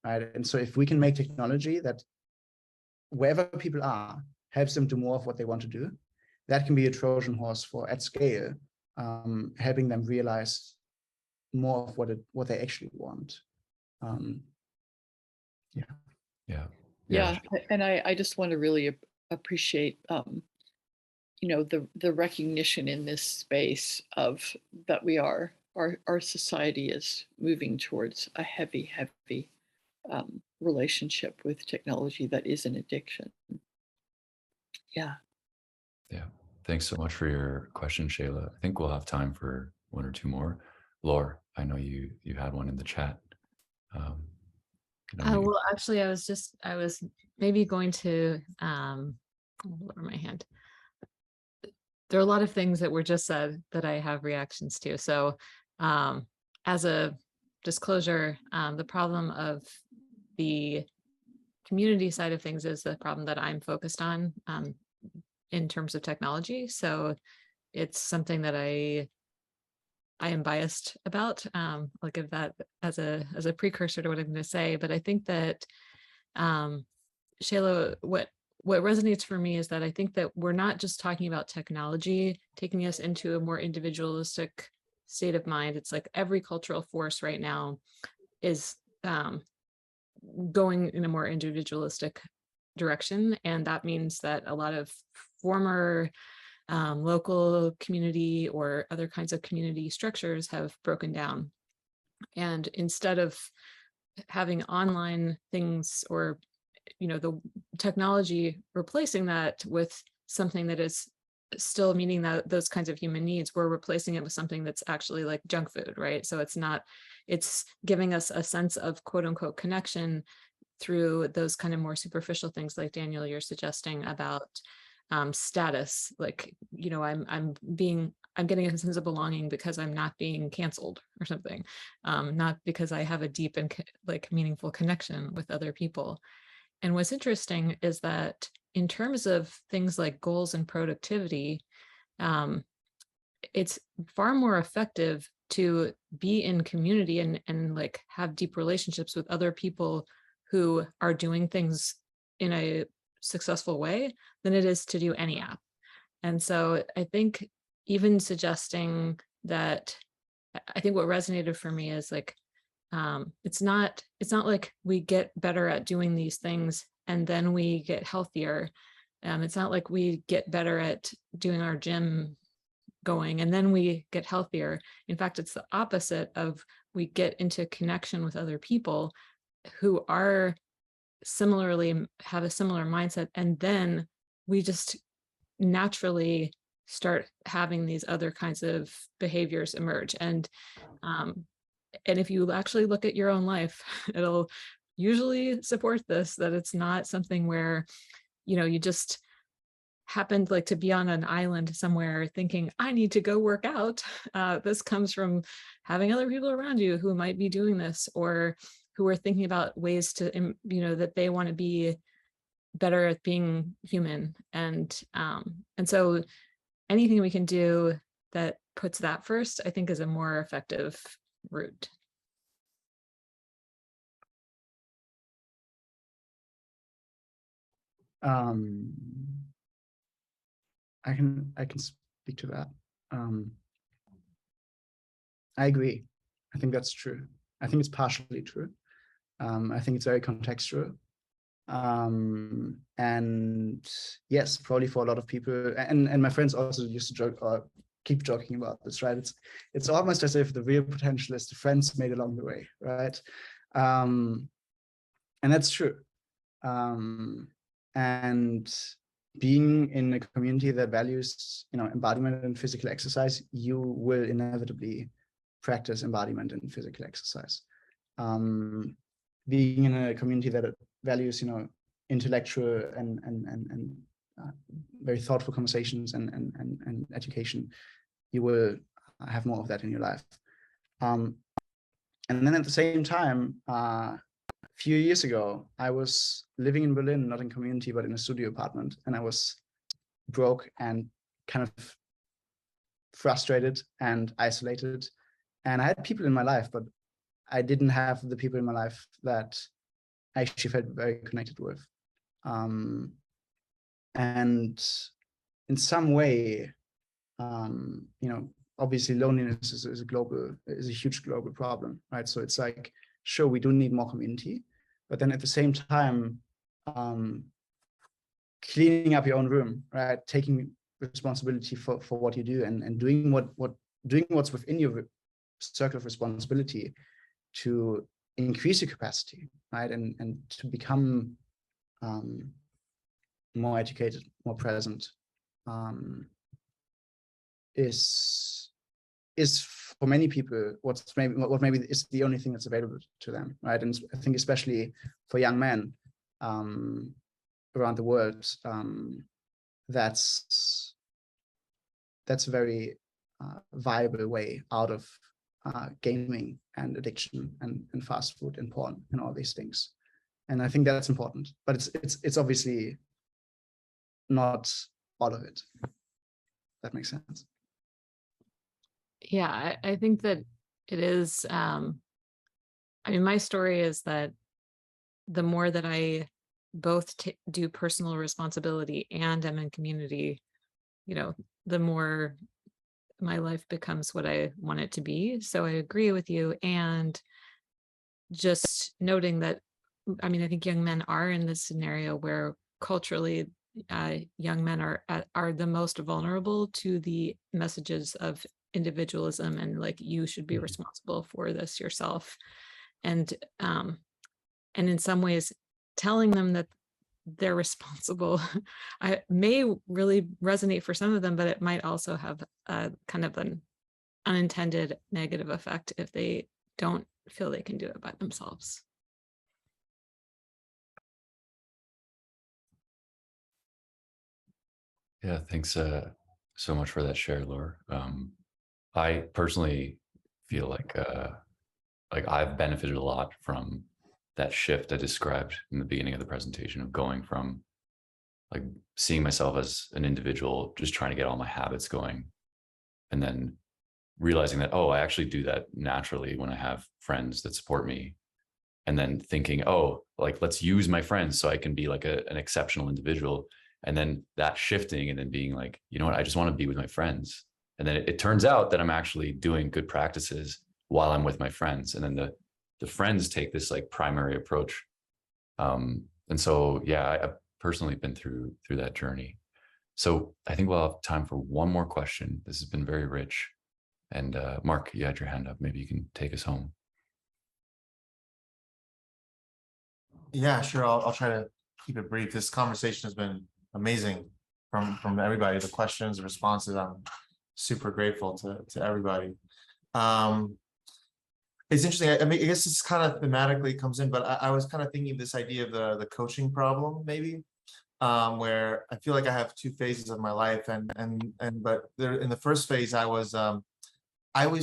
right? And so if we can make technology that wherever people are helps them do more of what they want to do, that can be a Trojan horse for at scale, helping them realize more of what they actually want. Yeah, and I just want to really appreciate, the recognition in this space of that our society is moving towards a heavy relationship with technology that is an addiction. Yeah. Thanks so much for your question, Shayla. I think we'll have time for one or two more. Laura, I know you had one in the chat. Well, actually, I was maybe going to lower my hand. There are a lot of things that were just said that I have reactions to. So as a disclosure, the problem of the community side of things is the problem that I'm focused on in terms of technology. So it's something that I am biased about. I'll give that as a precursor to what I'm going to say. But I think that Shayla, what resonates for me is that I think that we're not just talking about technology taking us into a more individualistic state of mind. It's like every cultural force right now is going in a more individualistic direction. And that means that a lot of former local community or other kinds of community structures have broken down. And instead of having online things or, the technology replacing that with something that is still meeting those kinds of human needs, we're replacing it with something that's actually like junk food, right? So it's giving us a sense of quote unquote connection through those kind of more superficial things like Daniel, you're suggesting about status, like, I'm getting a sense of belonging because I'm not being canceled or something, not because I have a deep and meaningful connection with other people. And what's interesting is that in terms of things like goals and productivity, it's far more effective to be in community and like have deep relationships with other people who are doing things in a successful way than it is to do any app. And so I think even suggesting that, I think what resonated for me is like, it's not like we get better at doing these things and then we get healthier. It's not like we get better at doing our gym going and then we get healthier. In fact, it's the opposite of, we get into connection with other people who are similarly, have a similar mindset, and then we just naturally start having these other kinds of behaviors emerge. And if you actually look at your own life, it'll usually support this, that it's not something where, you know, you just happened like to be on an island somewhere thinking, I need to go work out. This comes from having other people around you who might be doing this, or who are thinking about ways to, you know, that they want to be better at being human. And so anything we can do that puts that first, I think, is a more effective route. I can speak to that. I agree. I think that's true. I think it's partially true. I think it's very contextual. And yes, probably for a lot of people, and my friends also used to joke or keep joking about this, right? It's almost as if the real potential is the friends made along the way, right? And that's true. And being in a community that values, you know, embodiment and physical exercise, you will inevitably practice embodiment and physical exercise. Being in a community that values, you know, intellectual and very thoughtful conversations and education, you will have more of that in your life. And then at the same time, a few years ago, I was living in Berlin, not in community, but in a studio apartment, and I was broke and kind of frustrated and isolated. And I had people in my life, but I didn't have the people in my life that I actually felt very connected with. And in some way, you know, obviously loneliness is a huge global problem, right? So it's like, sure, we do need more community, but then at the same time, cleaning up your own room, right? Taking responsibility for what you do and doing what's within your circle of responsibility to increase your capacity, right? And to become more educated, more present, is for many people what maybe is the only thing that's available to them, right? And I think especially for young men around the world, that's a very viable way out of gaming and addiction and fast food and porn and all these things. And I think that's important, but it's obviously not all of it. That makes sense. Yeah, I think that it is. I mean, my story is that the more that I both do personal responsibility and am in community, you know, the more my life becomes what I want it to be. So I agree with you. And just noting that, I mean, I think young men are in this scenario where culturally young men are the most vulnerable to the messages of individualism and like, you should be responsible for this yourself. And in some ways telling them that they're responsible I may really resonate for some of them, but it might also have a kind of an unintended negative effect if they don't feel they can do it by themselves. Yeah, thanks so much for that share, Laura. I personally feel like I've benefited a lot from that shift I described in the beginning of the presentation, of going from like seeing myself as an individual, just trying to get all my habits going, and then realizing that, oh, I actually do that naturally when I have friends that support me. and then thinking, oh, like, let's use my friends so I can be like an exceptional individual. And then that shifting and then being like, you know what, I just want to be with my friends. And then it turns out that I'm actually doing good practices while I'm with my friends. And then the friends take this like primary approach. And so, yeah, I've personally been through that journey. So I think we'll have time for one more question. This has been very rich. And Mark, you had your hand up. Maybe you can take us home. Yeah, sure. I'll try to keep it brief. This conversation has been amazing from everybody. The questions, the responses. I'm super grateful to everybody. It's interesting. I mean, I guess this kind of thematically comes in, but I was kind of thinking of this idea of the coaching problem, maybe, where I feel like I have two phases of my life, but there, in the first phase, I was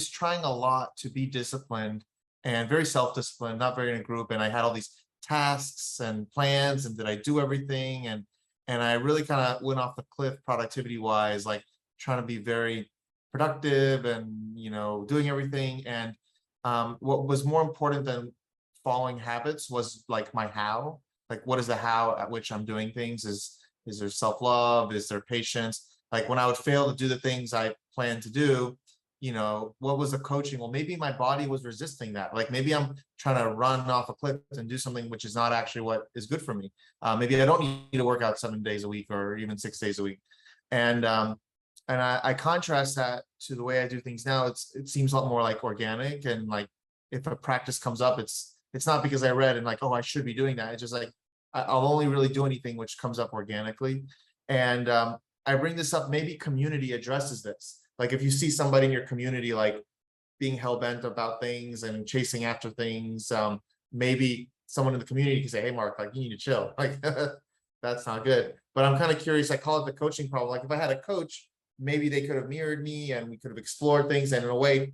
trying a lot to be disciplined and very self-disciplined, not very in a group, and I had all these tasks and plans, and did I do everything? And I really kind of went off the cliff productivity wise, like trying to be very productive and doing everything. And what was more important than following habits was like my how. Like, what is the how at which I'm doing things? Is there self-love? Is there patience? Like, when I would fail to do the things I planned to do, what was the coaching? Well, maybe my body was resisting that. Like, maybe I'm trying to run off a cliff and do something which is not actually what is good for me. Maybe I don't need to work out 7 days a week or even 6 days a week. And I contrast that to the way I do things now. It seems a lot more like organic, and like if a practice comes up, it's not because I read and like, oh, I should be doing that. It's just like I'll only really do anything which comes up organically. And I bring this up, maybe community addresses this. Like, if you see somebody in your community like being hell-bent about things and chasing after things, maybe someone in the community can say, hey, Mark, like, you need to chill. Like, that's not good. But I'm kind of curious. I call it the coaching problem. Like, if I had a coach, maybe they could have mirrored me and we could have explored things. And in a way,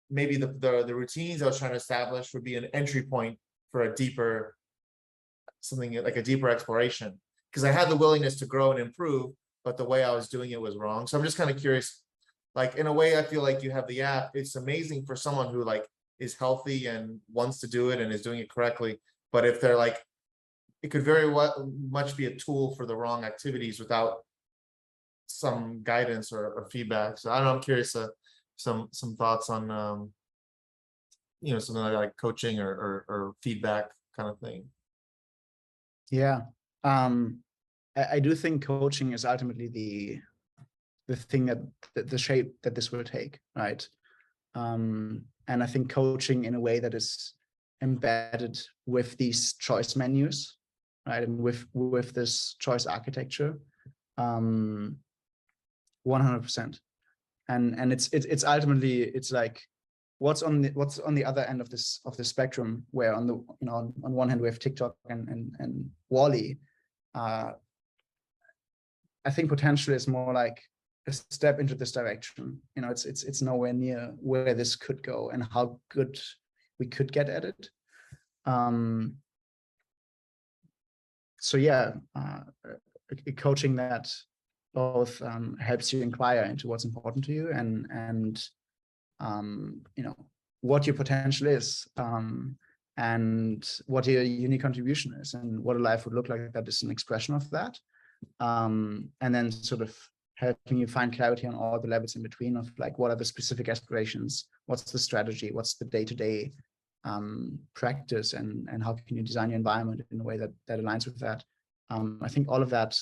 maybe the routines I was trying to establish would be an entry point for a deeper, something like a deeper exploration. Because I had the willingness to grow and improve, but the way I was doing it was wrong. So I'm just kind of curious. Like, in a way, I feel like you have the app. It's amazing for someone who like is healthy and wants to do it and is doing it correctly. But if they're like, it could very much be a tool for the wrong activities without some guidance or feedback. So I don't know, I'm curious, some thoughts on, something like coaching or feedback kind of thing. Yeah. I do think coaching is ultimately the thing that the shape that this will take, right? And I think coaching in a way that is embedded with these choice menus, right, and with this choice architecture, 100%. And it's ultimately, it's like what's on the other end of this spectrum, where on the on one hand we have TikTok and Wall-E. I think potential is more like a step into this direction. It's nowhere near where this could go and how good we could get at it. So yeah, a coaching that both helps you inquire into what's important to you and what your potential is, and what your unique contribution is, and what a life would look like that is an expression of that. And then sort of helping you find clarity on all the levels in between of like, what are the specific aspirations, what's the strategy, what's the day-to-day practice, and how can you design your environment in a way that aligns with that. I think all of that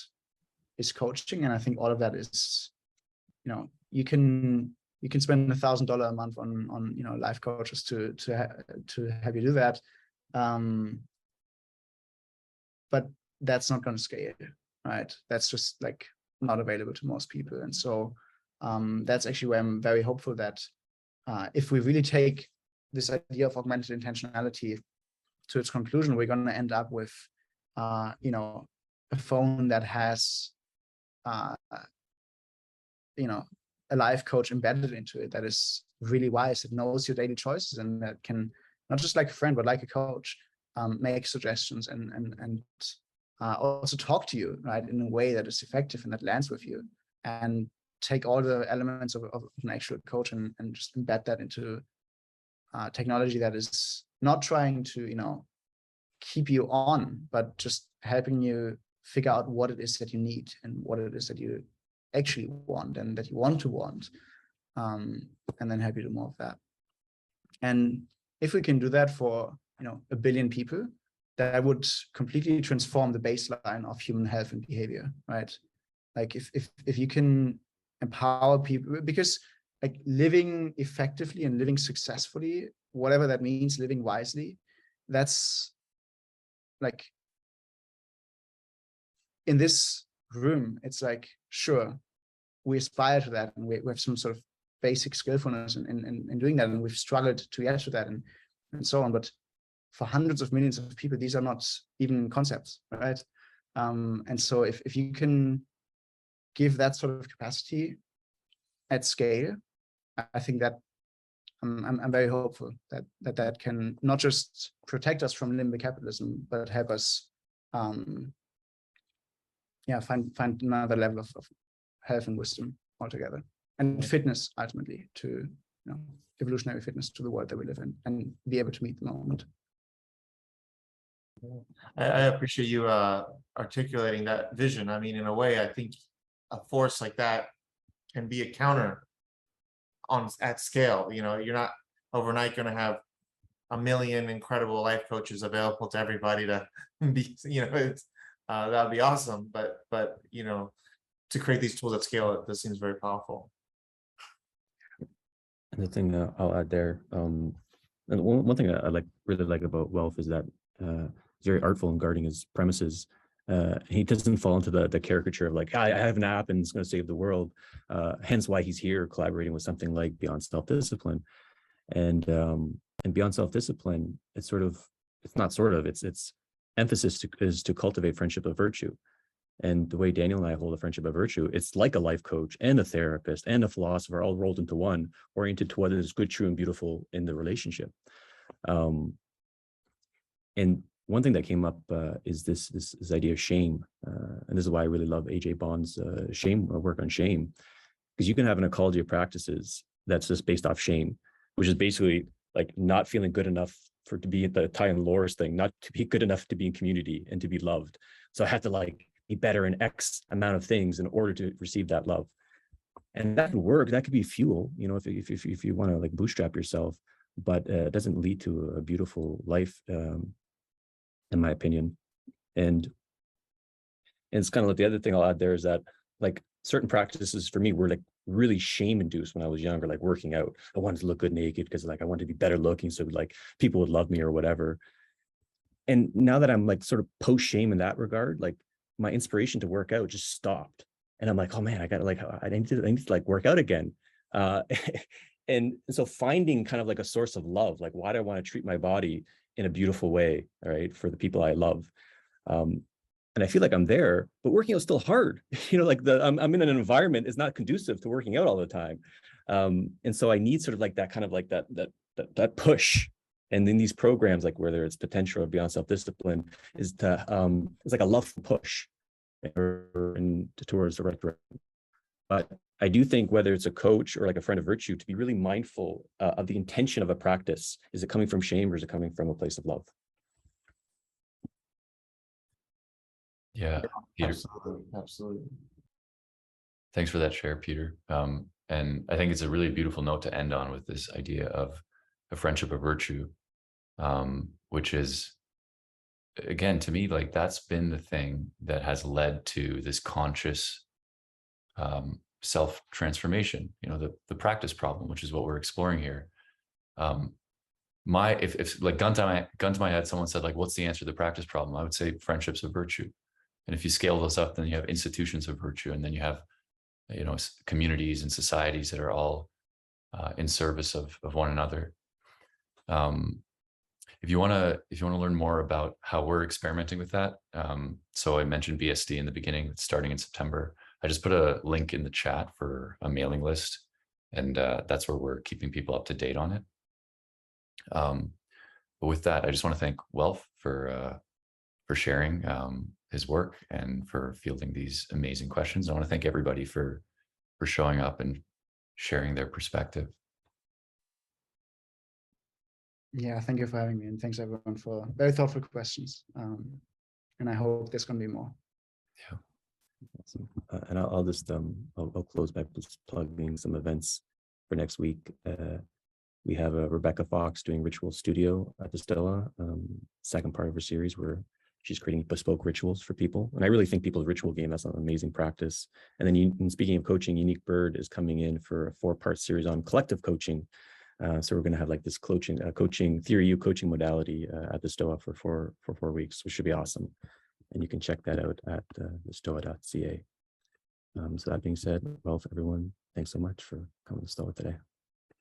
is coaching, and I think all of that is, you can spend $1,000 a month on life coaches to have you do that, but that's not going to scale, right? That's just like not available to most people. And so that's actually where I'm very hopeful that if we really take this idea of augmented intentionality to its conclusion, we're going to end up with a phone that has a life coach embedded into it that is really wise, that knows your daily choices, and that can, not just like a friend, but like a coach, make suggestions and also talk to you, right, in a way that is effective and that lands with you, and take all the elements of an actual coach and just embed that into technology that is not trying to keep you on, but just helping you figure out what it is that you need and what it is that you actually want and that you want to want, and then help you do more of that. And if we can do that for 1 billion people, that would completely transform the baseline of human health and behavior, right? Like if you can empower people, because like living effectively and living successfully, whatever that means, living wisely, that's like, in this room, it's like, sure, we aspire to that, and we have some sort of basic skillfulness in doing that, and we've struggled to get to that, and so on. But for hundreds of millions of people, these are not even concepts, right? And so if you can give that sort of capacity at scale, I think that I'm very hopeful that can not just protect us from limbic capitalism, but help us find another level of health and wisdom altogether, and fitness ultimately, to evolutionary fitness to the world that we live in, and be able to meet the moment. I appreciate you articulating that vision. I mean, in a way, I think a force like that can be a counter at scale. You're not overnight going to have 1 million incredible life coaches available to everybody to be, that would be awesome. But to create these tools at scale, this seems very powerful. And the thing I'll add there, and one thing I really like about Welf is that he's very artful in guarding his premises. He doesn't fall into the caricature of like, I have an app and it's going to save the world. Hence why he's here collaborating with something like Beyond Self-Discipline. And Beyond Self-Discipline, it's emphasis is to cultivate friendship of virtue. And the way Daniel and I hold a friendship of virtue, it's like a life coach and a therapist and a philosopher all rolled into one, oriented to what is good, true, and beautiful in the relationship. And one thing that came up is this idea of shame. And this is why I really love AJ Bond's work on shame, because you can have an ecology of practices that's just based off shame, which is basically like not feeling good enough to be at the Ty and Laura's thing, not to be good enough to be in community and to be loved. So I have to be better in X amount of things in order to receive that love. And that can work. That could be fuel, if you want to bootstrap yourself, but it doesn't lead to a beautiful life, in my opinion. And it's kind of the other thing I'll add there is that certain practices for me were really shame induced when I was younger, like working out. I wanted to look good naked because I wanted to be better looking, so people would love me or whatever. And now that I'm sort of post shame in that regard, my inspiration to work out just stopped. And I'm oh man, I need to work out again. And so finding kind of a source of love, why do I want to treat my body in a beautiful way, all right, for the people I love. And I feel I'm there, but working out is still hard. I'm in an environment is not conducive to working out all the time. And so I need sort of that kind of that push. And in these programs, whether it's Potential or Beyond Self-Discipline, is to it's a love push towards the right direction. But I do think whether it's a coach or a friend of virtue, to be really mindful of the intention of a practice. Is it coming from shame or is it coming from a place of love? Yeah, Peter. Absolutely. Thanks for that share, Peter. And I think it's a really beautiful note to end on with this idea of a friendship of virtue, which is, again, to me, that's been the thing that has led to this conscious self-transformation, the practice problem, which is what we're exploring here. If gun to my head, someone said what's the answer to the practice problem? I would say friendships of virtue. And if you scale those up, then you have institutions of virtue, and then you have communities and societies that are all in service of one another. If you want to learn more about how we're experimenting with that, so I mentioned BSD in the beginning, it's starting in September. I just put a link in the chat for a mailing list, and that's where we're keeping people up to date on it. But with that, I just want to thank Welf for sharing his work and for fielding these amazing questions. I want to thank everybody for showing up and sharing their perspective. Yeah, thank you for having me, and thanks everyone for very thoughtful questions. And I hope there's going to be more. Yeah. Awesome. And I'll just I'll close by just plugging some events for next week. We have Rebecca Fox doing Ritual Studio at the Stoa, second part of her series where she's creating bespoke rituals for people. And I really think people's ritual game, that's an amazing practice. And then speaking of coaching, Unique Bird is coming in for a 4-part series on collective coaching. So we're going to have like this coaching theory, coaching modality at the Stoa for 4 weeks, which should be awesome. And you can check that out at thestoa.ca. So that being said, Welf, everyone, thanks so much for coming to Stoa today.